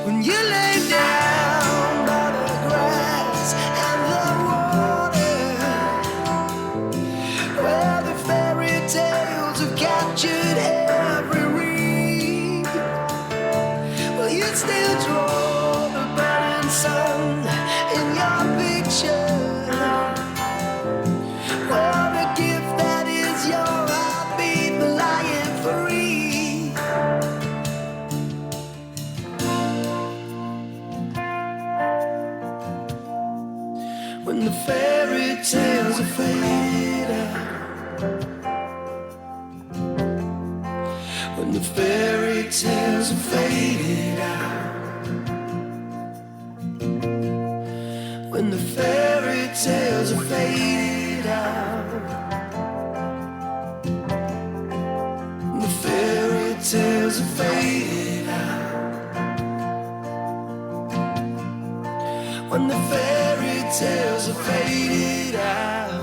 When you lay down by the grass and the water, where the fairy tales have captured every reed, will you still draw the burning sun in your picture? Well, the gift that is your heartbeat lying free. When the fairy tales are faded out, when the fairy tales are faded out, when the fairy tales are faded out, when the fairy tales are faded out, when the fairy tales are faded out,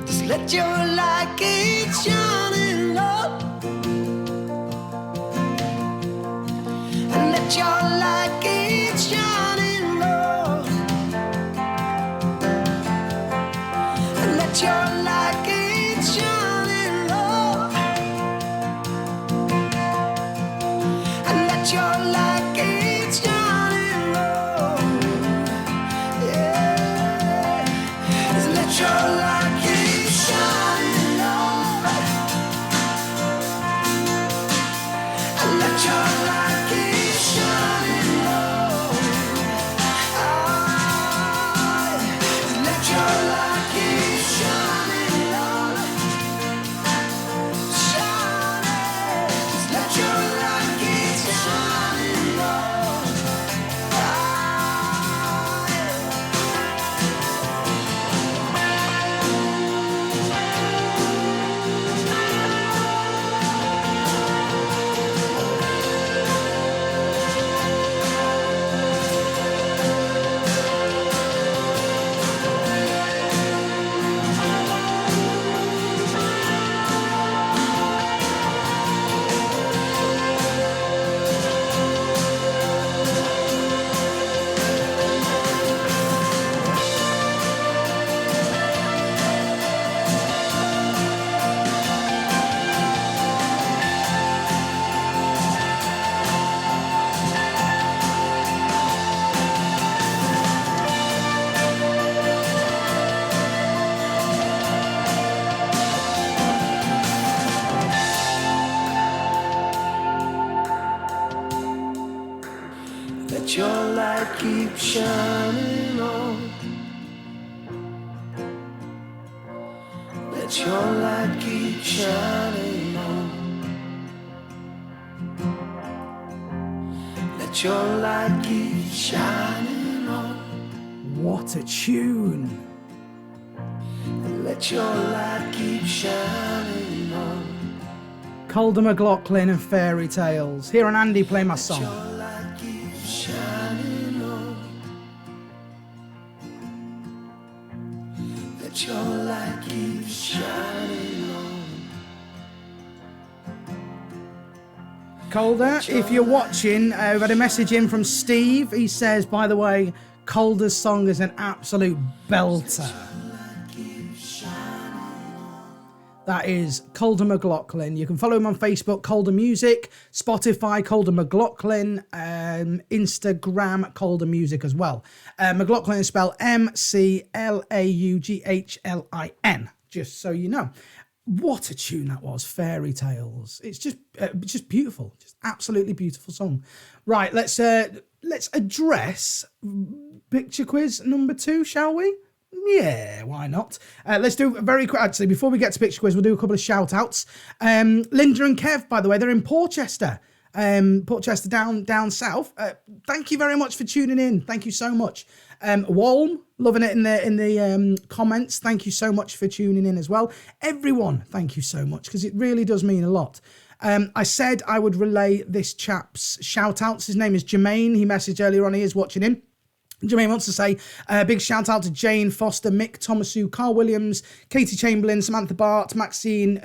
just let your light keep shining low, and let your light keep shining low, and let your light keep shining low, and let your light keep shining low. Yeah, just let your light keep shining low, and let your light keep shining. Let your light keep shining on. Let your light keep shining on. Let your light keep shining on. What a tune. Let your light keep shining on. Calder, Mclaughlin and Fairytales. Here on Andy Play My Song. Let your light keep shining on. Let your light keep shining on. Calder, if you're watching, we've had a message in from Steve. He says, by the way, Calder's song is an absolute belter. That is Calder Mclaughlin. You can follow him on Facebook, Calder Music, Spotify, Calder Mclaughlin, Instagram, Calder Music as well. Mclaughlin is spelled Mclaughlin, just so you know. What a tune that was, Fairytales. It's just beautiful, just absolutely beautiful song. Right, let's address picture quiz number 2, shall we? Yeah, why not? Let's do a very quick. Actually, before we get to picture quiz, we'll do a couple of shout outs. Linda and Kev, by the way, they're in Portchester. Portchester down south. Thank you very much for tuning in. Thank you so much. Walm, loving it in the comments. Thank you so much for tuning in as well. Everyone, thank you so much, because it really does mean a lot. I said I would relay this chap's shout outs. His name is Jermaine. He messaged earlier on. He is watching in. Jermaine wants to say a big shout out to Jane Foster, Mick Thomasu, Carl Williams, Katie Chamberlain, Samantha Bart, Maxine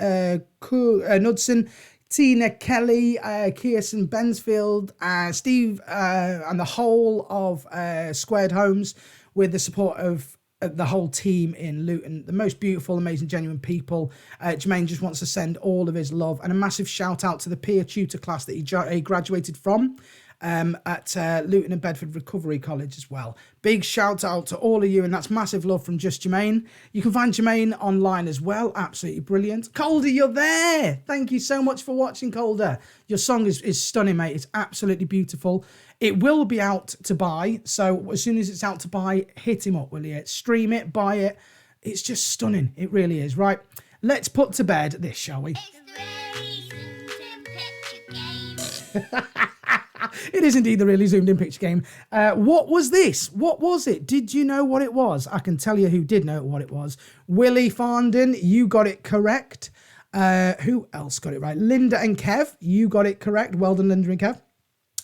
Knudsen, Tina Kelly, Kirsten Bensfield, Steve, and the whole of Squared Homes, with the support of the whole team in Luton. The most beautiful, amazing, genuine people. Jermaine just wants to send all of his love and a massive shout out to the peer tutor class that he graduated from. At Luton and Bedford Recovery College as well. Big shout out to all of you, and that's massive love from just Jermaine. You can find Jermaine online as well. Absolutely brilliant. Calder, you're there. Thank you so much for watching, Calder. Your song is stunning, mate. It's absolutely beautiful. It will be out to buy, so as soon as it's out to buy, hit him up, will you? Stream it, buy it. It's just stunning. It really is. Right, let's put to bed this, shall we? It's the very picture game. It is indeed the really zoomed in picture game. What was this? What was it? Did you know what it was? I can tell you who did know what it was. Willie Farndon, you got it correct. Who else got it right? Linda and Kev, you got it correct. Well done, Linda and Kev.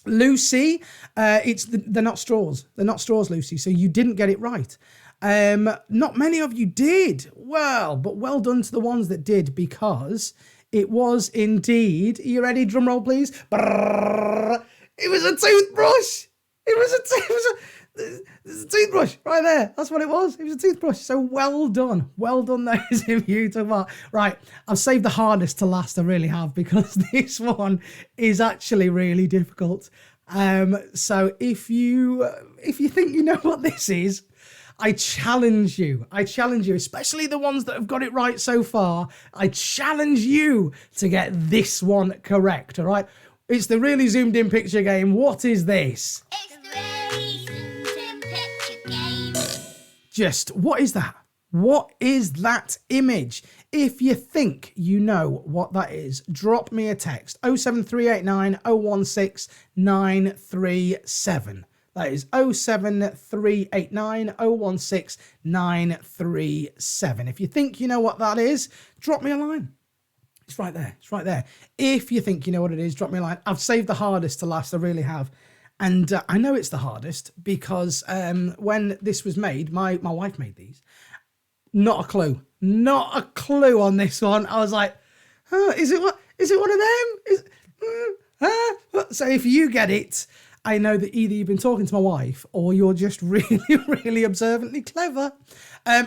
Lucy, they're not straws. They're not straws, Lucy. So you didn't get it right. Not many of you did. Well, but well done to the ones that did, because it was indeed. Are you ready? Drum roll, please. Brrr. It was a toothbrush. It was a toothbrush right there. That's what it was. It was a toothbrush. So well done. Well done, those of you. Right, I've saved the hardest to last. I really have, because this one is actually really difficult. So if you think you know what this is, I challenge you, especially the ones that have got it right so far. I challenge you to get this one correct, all right? It's the really zoomed in picture game. What is this? It's the very zoomed in picture game. Just, what is that? What is that image? If you think you know what that is, drop me a text. 07389 016 937. That is 07389 016 937. If you think you know what that is, drop me a line. It's right there. It's right there. If you think you know what it is, drop me a line. I've saved the hardest to last. I really have. And I know it's the hardest because when this was made, my wife made these. Not a clue. Not a clue on this one. I was like, is it one of them? So if you get it, I know that either you've been talking to my wife or you're just really, really observantly clever.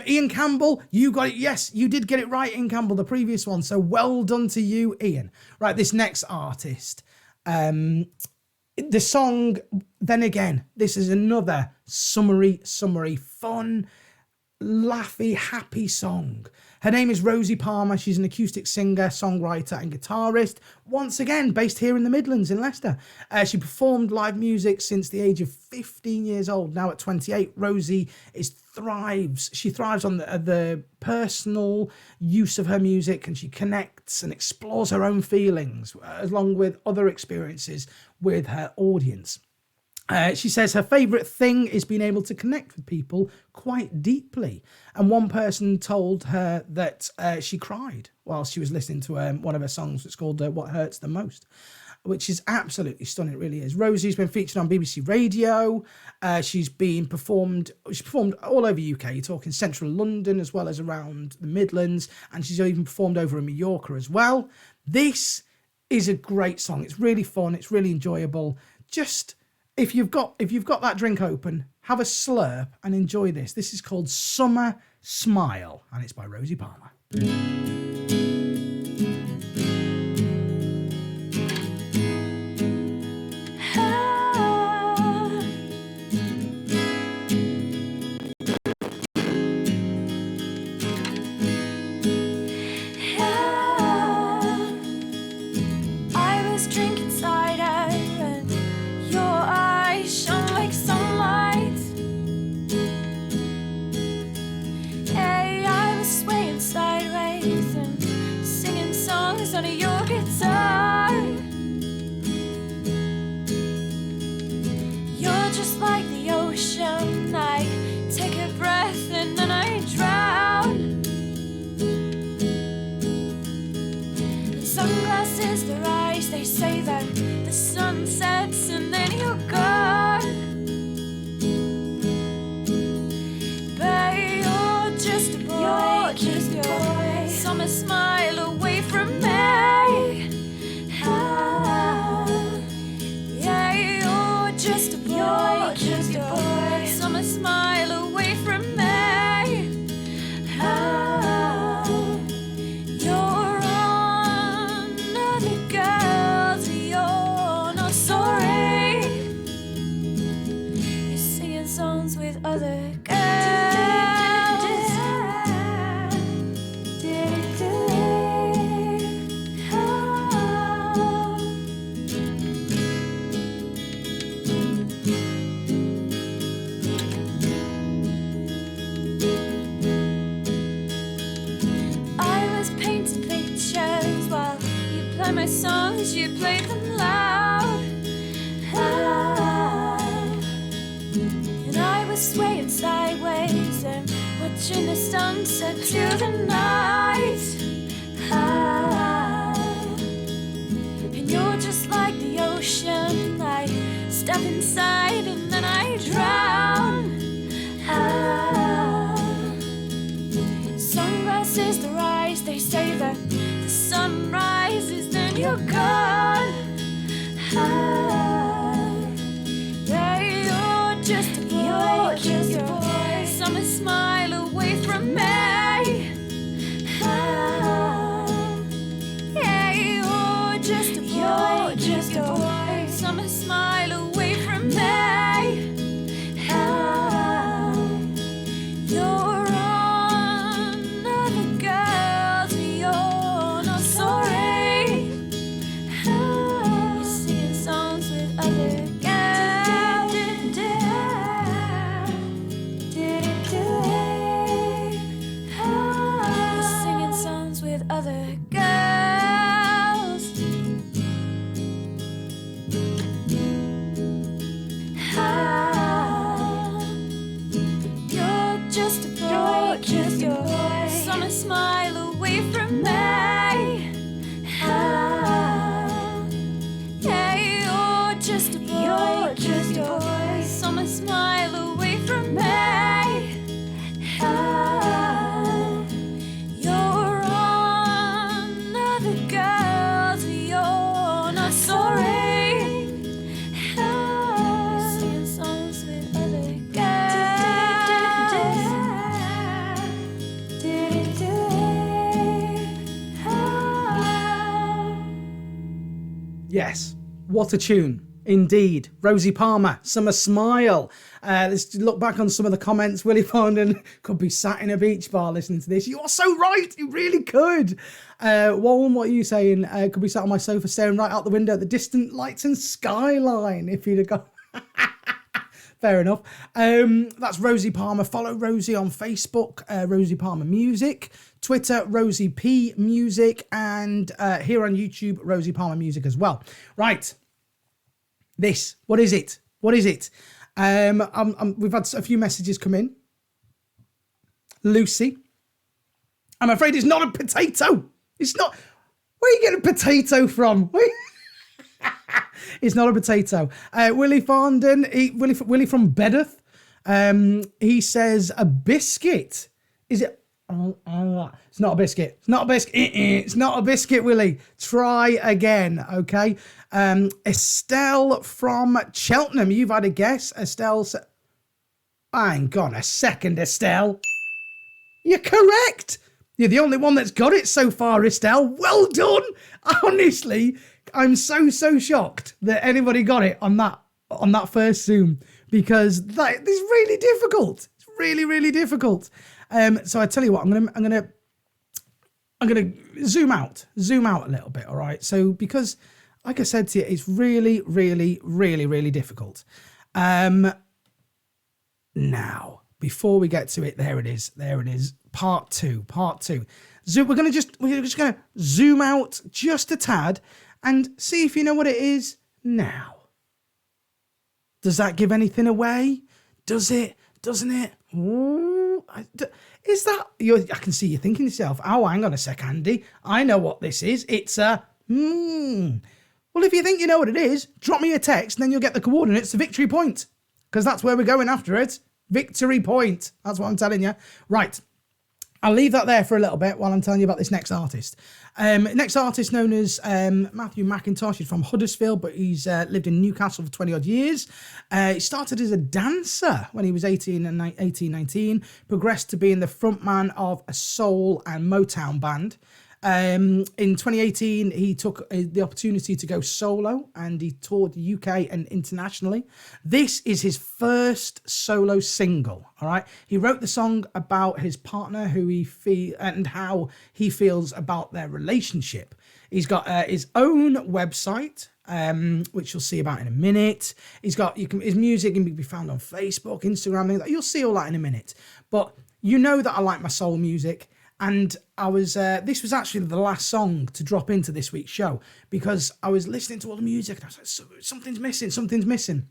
Ian Campbell, you got it. Yes, you did get it right, Ian Campbell, the previous one. So well done to you, Ian. Right, this next artist. The song, then again, this is another summery, fun, laughy, happy song. Her name is Rosie Palmer. She's an acoustic singer, songwriter and guitarist, once again based here in the Midlands in Leicester. She performed live music since the age of 15 years old. Now at 28, Rosie she thrives on the personal use of her music, and she connects and explores her own feelings along with other experiences with her audience. She says her favourite thing is being able to connect with people quite deeply. And one person told her that she cried while she was listening to one of her songs. It's called What Hurts the Most, which is absolutely stunning. It really is. Rosie's been featured on BBC Radio. She's performed all over UK. You're talking central London as well as around the Midlands. And she's even performed over in Mallorca as well. This is a great song. It's really fun. It's really enjoyable. Just... If you've got that drink open, have a slurp and enjoy this. This is called Summer Smile, and it's by Rosie Palmer. Yes, what a tune. Indeed. Rosie Palmer, Summer Smile. Let's look back on some of the comments. Willie Fondon could be sat in a beach bar listening to this. You are so right. You really could. Wallen, what are you saying? Could be sat on my sofa staring right out the window at the distant lights and skyline if you'd have gone. Fair enough. That's Rosie Palmer. Follow Rosie on Facebook, Rosie Palmer Music. Twitter, Rosie P Music. And here on YouTube, Rosie Palmer Music as well. Right. This. What is it? What is it? We've had a few messages come in. Lucy. I'm afraid it's not a potato. It's not. Where are you getting a potato from? It's not a potato. Willie Fondon, Willie from Bedeth. He says a biscuit. Is it? It's not a biscuit. It's not a biscuit. It's not a biscuit, Willie. Try again, okay? Estelle from Cheltenham. You've had a guess. Estelle. Hang on a second, Estelle. You're correct. You're the only one that's got it so far, Estelle. Well done. Honestly, I'm so shocked that anybody got it on that first Zoom, because that is really difficult. It's really difficult. So I tell you what, I'm gonna zoom out a little bit. All right. So because, like I said to you, it's really difficult. Now, before we get to it, there it is. Part two. So we're just gonna zoom out just a tad and see if you know what it is now. Does that give anything away? Does it? Doesn't it? Ooh, is that... I can see you thinking to yourself, oh, hang on a sec, Andy. I know what this is. It's a... Well, if you think you know what it is, drop me a text and then you'll get the coordinates to Victory Point. Because that's where we're going after it. Victory Point. That's what I'm telling you. Right. I'll leave that there for a little bit while I'm telling you about this next artist. Next artist, known as Matthew Mcintosh. He's from Huddersfield, but he's lived in Newcastle for 20 odd years. He started as a dancer when he was 19, progressed to being the frontman of a soul and Motown band. In 2018, he took the opportunity to go solo and he toured the UK and internationally. This is his first solo single, all right? He wrote the song about his partner, who and how he feels about their relationship. He's got his own website, which you'll see about in a minute. He's got his music can be found on Facebook, Instagram, things like that. You'll see all that in a minute. But you know that I like my soul music. And I was, this was actually the last song to drop into this week's show, because I was listening to all the music and I was like, something's missing.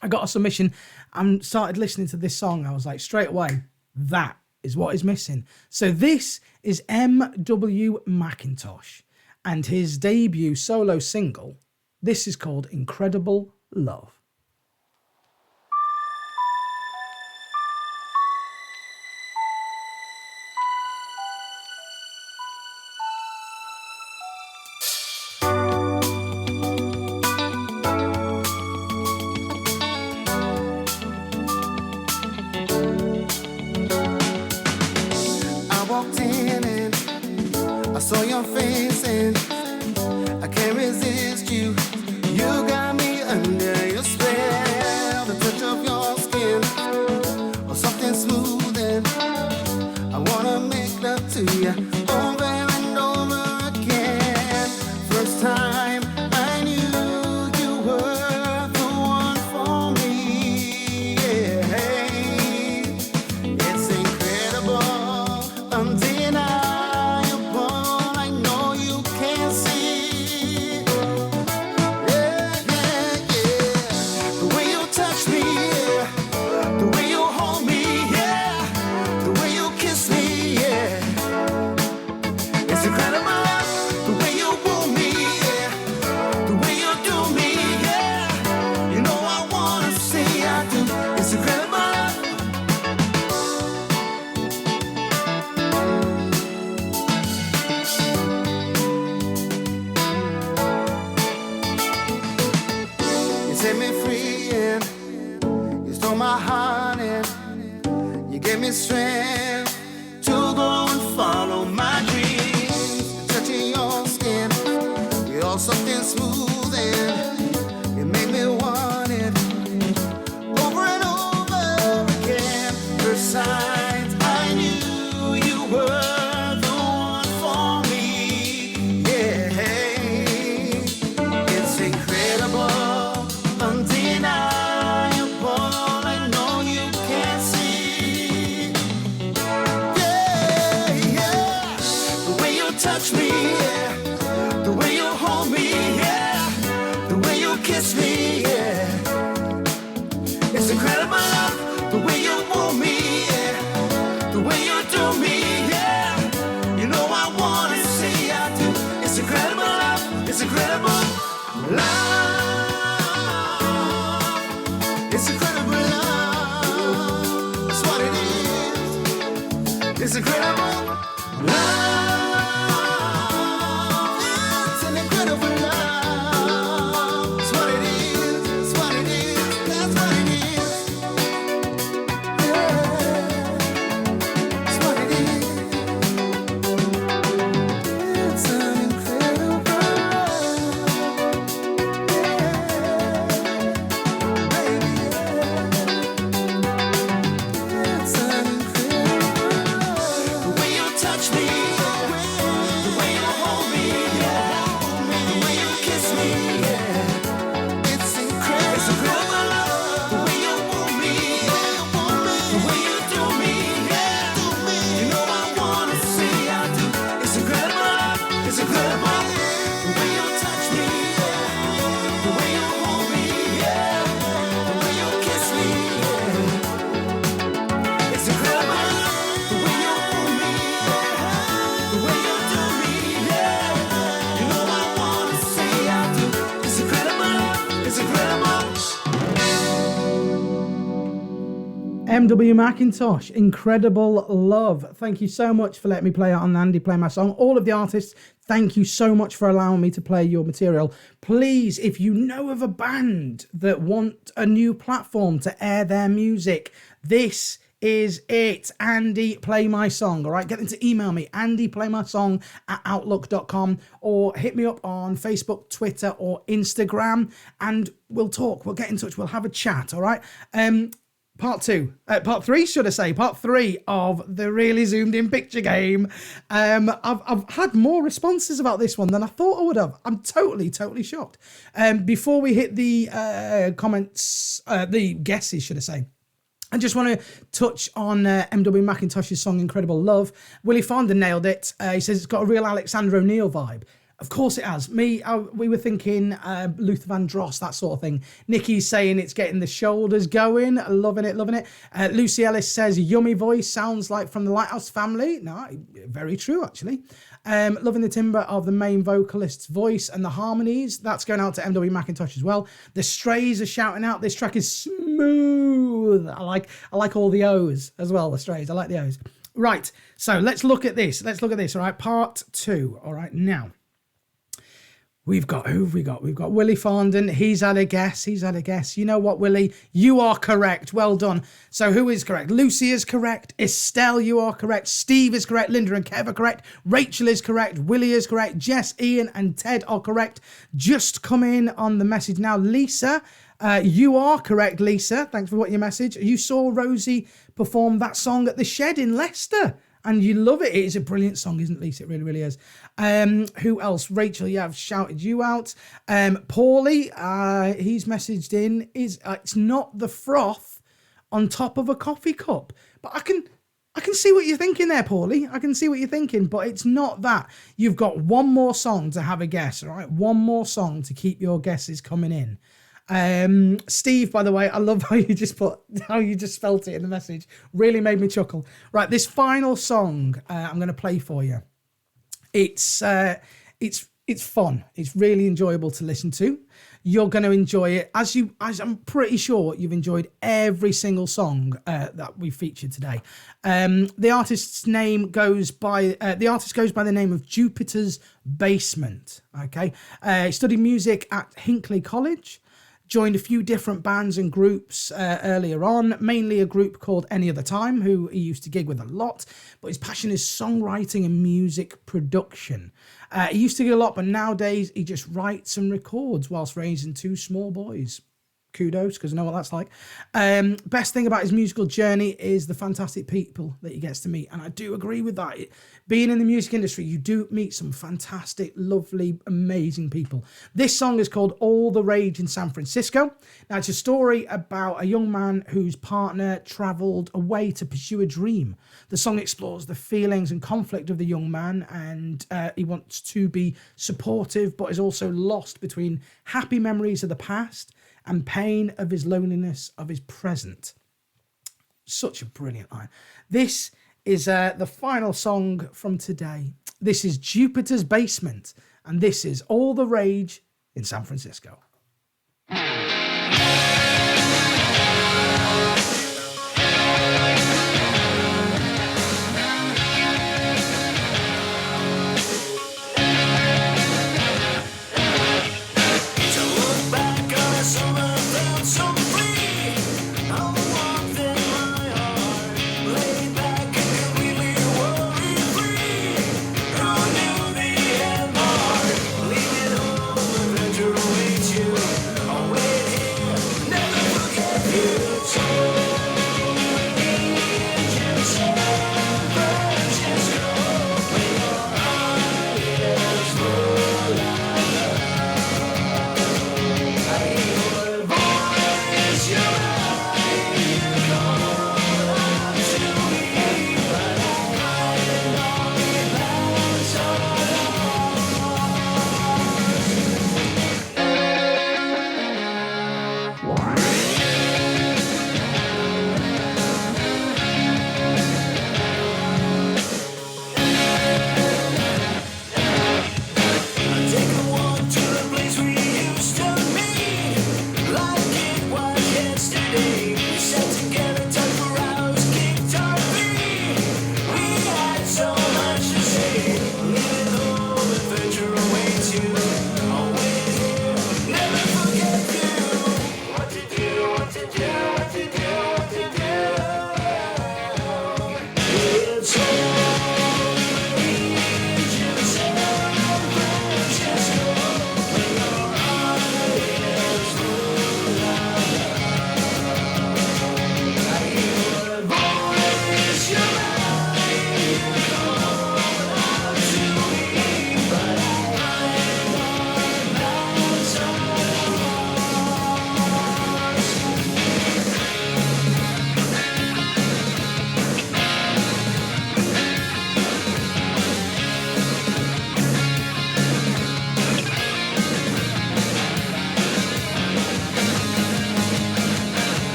I got a submission and started listening to this song. I was like, straight away, that is what is missing. So this is M.W. Mcintosh and his debut solo single. This is called Incredible Love. Saw your face and I can't resist you. You got me under your spell. The touch of your skin, or something smooth, and I wanna make love to you over and over again. First time I knew you were the one for me. Yeah. It's incredible, undeniable. Strength to go and follow my dreams. Touching your skin, you're something smooth and you make me yeah. The way you hold me, yeah. The way you kiss me, yeah. It's incredible love, the way you move me, yeah. The way you do me, yeah. You know I wanna say I do. It's incredible love, it's incredible love. It's incredible love. It's what it is. It's incredible love. It's an incredible love. It's what it is. It's what it is. That's what it is. Yeah. It's what it is. It's an incredible MW Mcintosh, Incredible Love. Thank you so much for letting me play it on Andy Play My Song. All of the artists, thank you so much for allowing me to play your material. Please, if you know of a band that want a new platform to air their music, this is it. Andy Play My Song. All right, get them to email me, andyplaymysong@outlook.com, or hit me up on Facebook, Twitter, or Instagram, and we'll talk. We'll get in touch. We'll have a chat. All right. Part three of the really zoomed in picture game. I've had more responses about this one than I thought I would have. I'm totally shocked. Before we hit the comments, the guesses, should I say, I just want to touch on MW Mcintosh's song Incredible Love. Willie Fonda nailed it. He says it's got a real Alexander O'Neill vibe. Of course it has. We were thinking Luther Vandross, that sort of thing. Nikki's saying it's getting the shoulders going. Loving it. Lucy Ellis says, yummy voice, sounds like from the Lighthouse Family. No, very true, actually. Loving the timbre of the main vocalist's voice and the harmonies. That's going out to MW Mcintosh as well. The Strays are shouting out, this track is smooth. I like all the O's as well, the Strays. I like the O's. Right, so let's look at this. All right, part 2. All right, now. Who have we got? We've got Willie Fondon. He's had a guess. You know what, Willie? You are correct. Well done. So who is correct? Lucy is correct. Estelle, you are correct. Steve is correct. Linda and Kev are correct. Rachel is correct. Willie is correct. Jess, Ian and Ted are correct. Just come in on the message now. Lisa, you are correct, Lisa. Thanks for what your message. You saw Rosie perform that song at the Shed in Leicester. And you love it. It is a brilliant song, isn't it, Lisa? It really, really is. Who else? Rachel, yeah, I've shouted you out. Paulie, he's messaged in, it's not the froth on top of a coffee cup. But I can see what you're thinking there, Paulie. I can see what you're thinking, but it's not that. You've got one more song to have a guess, all right? One more song to keep your guesses coming in. Steve, by the way, I love how you just spelt it in the message. Really made me chuckle. Right, this final song I'm going to play for you. It's fun. It's really enjoyable to listen to. You're going to enjoy it as I'm pretty sure you've enjoyed every single song that we featured today. The artist goes by the name of Jupiter's Basement. Okay, he studied music at Hinckley College. Joined a few different bands and groups earlier on, mainly a group called Any Other Time, who he used to gig with a lot, but his passion is songwriting and music production. He used to gig a lot, but nowadays he just writes and records whilst raising 2 small boys. kudos, because I know what that's like. Best thing about his musical journey is the fantastic people that he gets to meet, and I do agree with that. Being in the music industry, you do meet some fantastic, lovely, amazing people. This song is called All the Rage in San Francisco. Now, it's a story about a young man whose partner travelled away to pursue a dream. The song explores the feelings and conflict of the young man, and he wants to be supportive, but is also lost between happy memories of the past and pain of his loneliness of his present. Such a brilliant line. This is the final song from today. This is Jupiter's Basement, and this is All the Rage in San Francisco.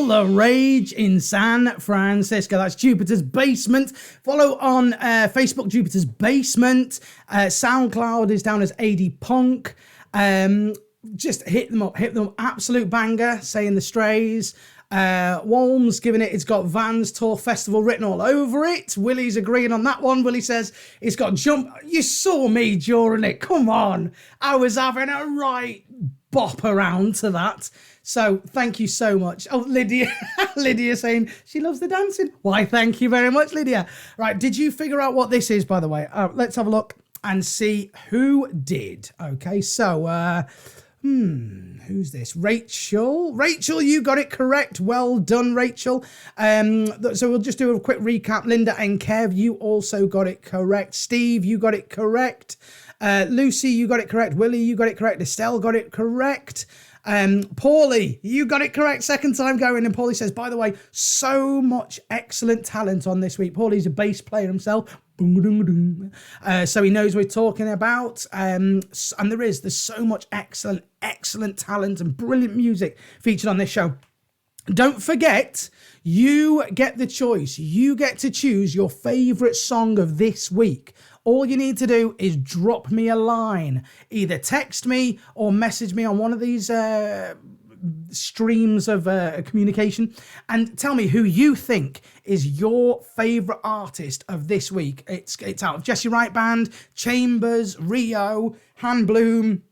The Rage in San Francisco. That's Jupiter's Basement. Follow on Facebook, Jupiter's Basement. SoundCloud is down as AD Punk. Just hit them up. Absolute banger. Saying the Strays. Walm's giving it's got Vans Tour Festival written all over it. Willie's agreeing on that one. Willie says it's got Jump. You saw me during it. Come on. I was having a right bop around to that. So thank you so much. Oh, Lydia. Lydia saying she loves the dancing. Why, thank you very much, Lydia. Right, did you figure out what this is, by the way? Let's have a look and see who did. Okay, so who's this? Rachel. Rachel, you got it correct. Well done, Rachel. So we'll just do a quick recap. Linda and Kev, you also got it correct. Steve, you got it correct. Lucy, you got it correct. Willie, you got it correct. Estelle got it correct. Paulie, you got it correct second time going. And Paulie says, by the way, so much excellent talent on this week. Paulie's a bass player himself. So he knows what we're talking about. And there's so much excellent talent and brilliant music featured on this show. Don't forget, you get the choice. You get to choose your favourite song of this week. All you need to do is drop me a line. Either text me or message me on one of these streams of communication and tell me who you think is your favourite artist of this week. It's out of Jessie Wright Band, Chambers, Rio, Handbloom,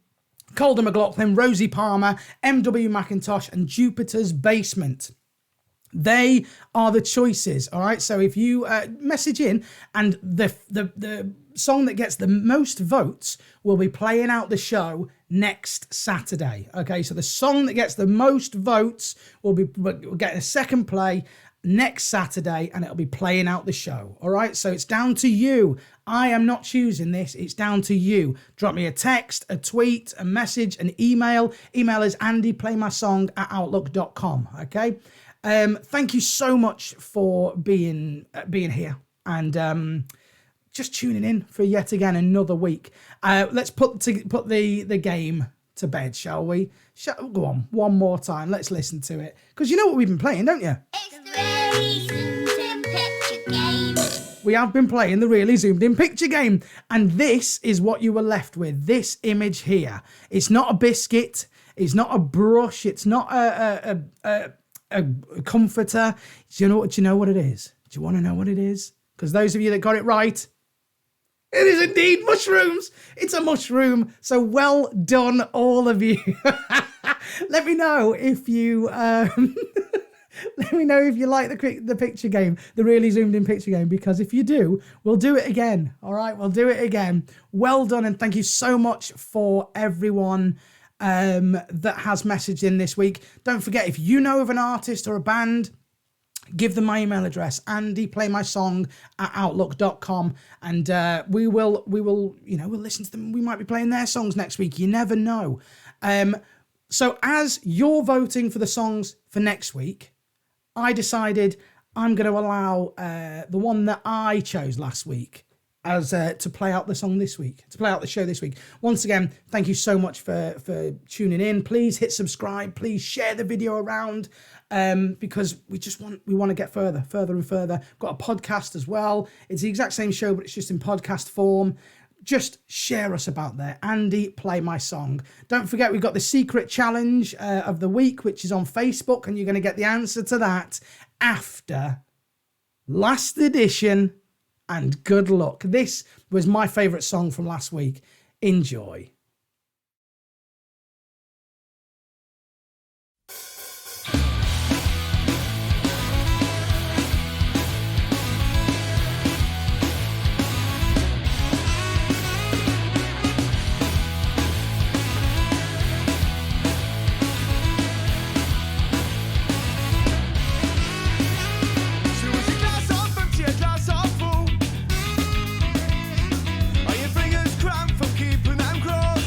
Calder, Mclaughlin, Rosie Palmer, MW Mcintosh, and Jupiter's Basement. They are the choices, all right? So if you message in, and the song that gets the most votes will be playing out the show next Saturday, okay? So the song that gets the most votes will get a second play next Saturday, and it'll be playing out the show, all right? So it's down to you. I am not choosing this. It's down to you. Drop me a text, a tweet, a message, an email. Email is andyplaymysong@outlook.com, okay? Thank you so much for being here and just tuning in for yet again another week. Let's put the game to bed, shall we? Go on, one more time. Let's listen to it, because you know what we've been playing, don't you? It's the really zoomed in picture game. We have been playing the really zoomed in picture game, and this is what you were left with. This image here. It's not a biscuit. It's not a brush. It's not a comforter. Do you know what it is? Do you want to know what it is? Because those of you that got it right, it is indeed mushrooms. It's a mushroom. So well done, all of you. Let me know if you let me know if you like the picture game, the really zoomed in picture game, because if you do, we'll do it again. All right, we'll do it again. Well done, and thank you so much for everyone that has messaged in this week. Don't forget, if you know of an artist or a band, give them my email address, andyplaymysong@outlook.com, and we will we'll listen to them. We might be playing their songs next week. You never know. So as you're voting for the songs for next week, I decided I'm going to allow the one that I chose last week as to play out the song this week, to play out the show this week. Once again, thank you so much for tuning in. Please hit subscribe. Please share the video around, because we want to get further and further. Got a podcast as well. It's the exact same show, but it's just in podcast form. Just share us about there. Andy, play my song. Don't forget, we've got the secret challenge of the week, which is on Facebook, and you're going to get the answer to that after last edition. And good luck. This was my favourite song from last week. Enjoy. Are your fingers cramped from keeping them closed?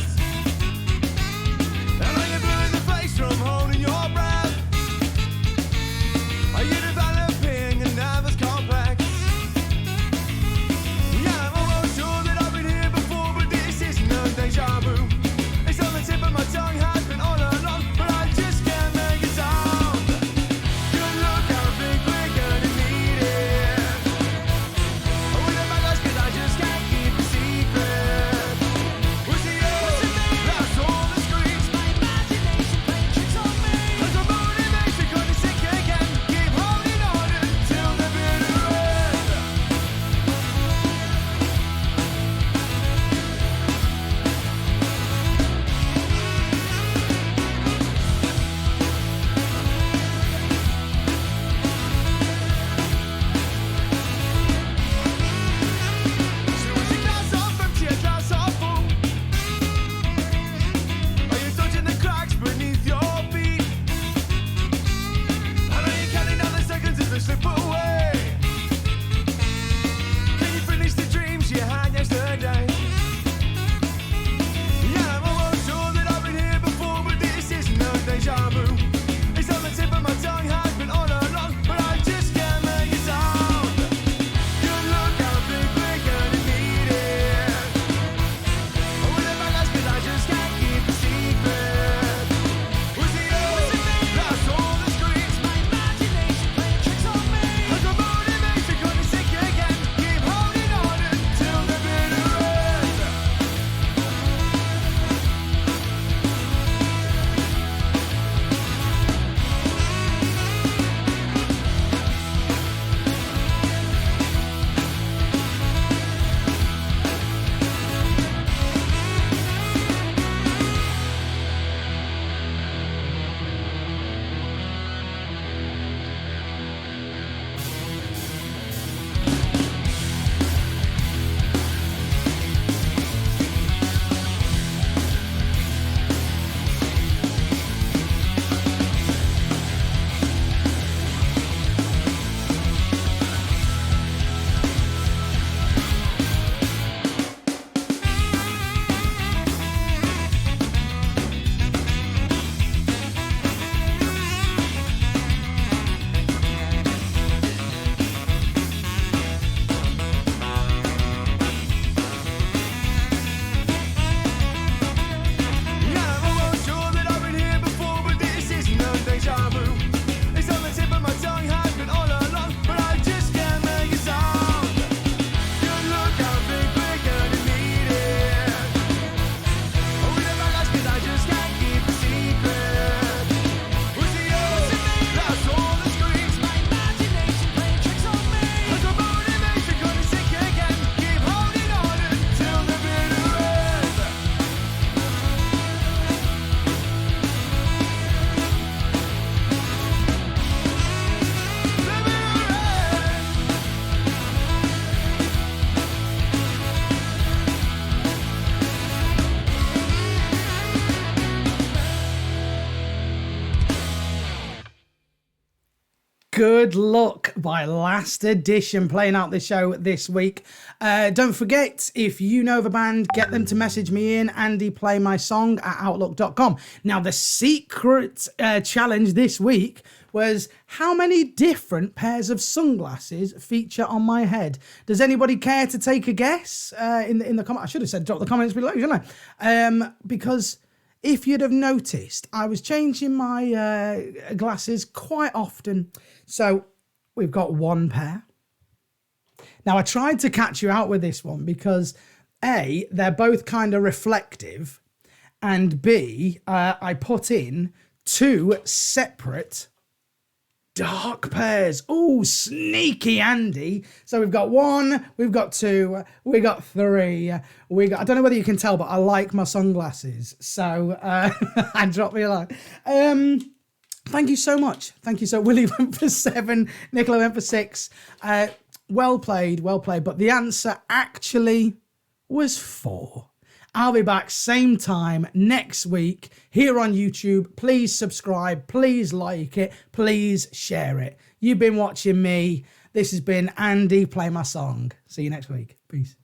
Good Luck by Last Edition playing out the show this week. Don't forget, if you know the band, get them to message me in, andyplaymysong@outlook.com. Now, the secret challenge this week was how many different pairs of sunglasses feature on my head. Does anybody care to take a guess in the comment? I should have said drop the comments below, shouldn't I? Because if you'd have noticed, I was changing my glasses quite often. So we've got one pair. Now, I tried to catch you out with this one because A, they're both kind of reflective, and B, I put in two separate dark pairs. Oh, sneaky Andy. So we've got one, we've got two, we got three. I don't know whether you can tell, but I like my sunglasses. So I dropped me a line. Thank you so much. Thank you. So Willie went for 7, Nicola went for 6. Well played. But the answer actually was 4. I'll be back same time next week here on YouTube. Please subscribe. Please like it. Please share it. You've been watching me. This has been Andy Play My Song. See you next week. Peace.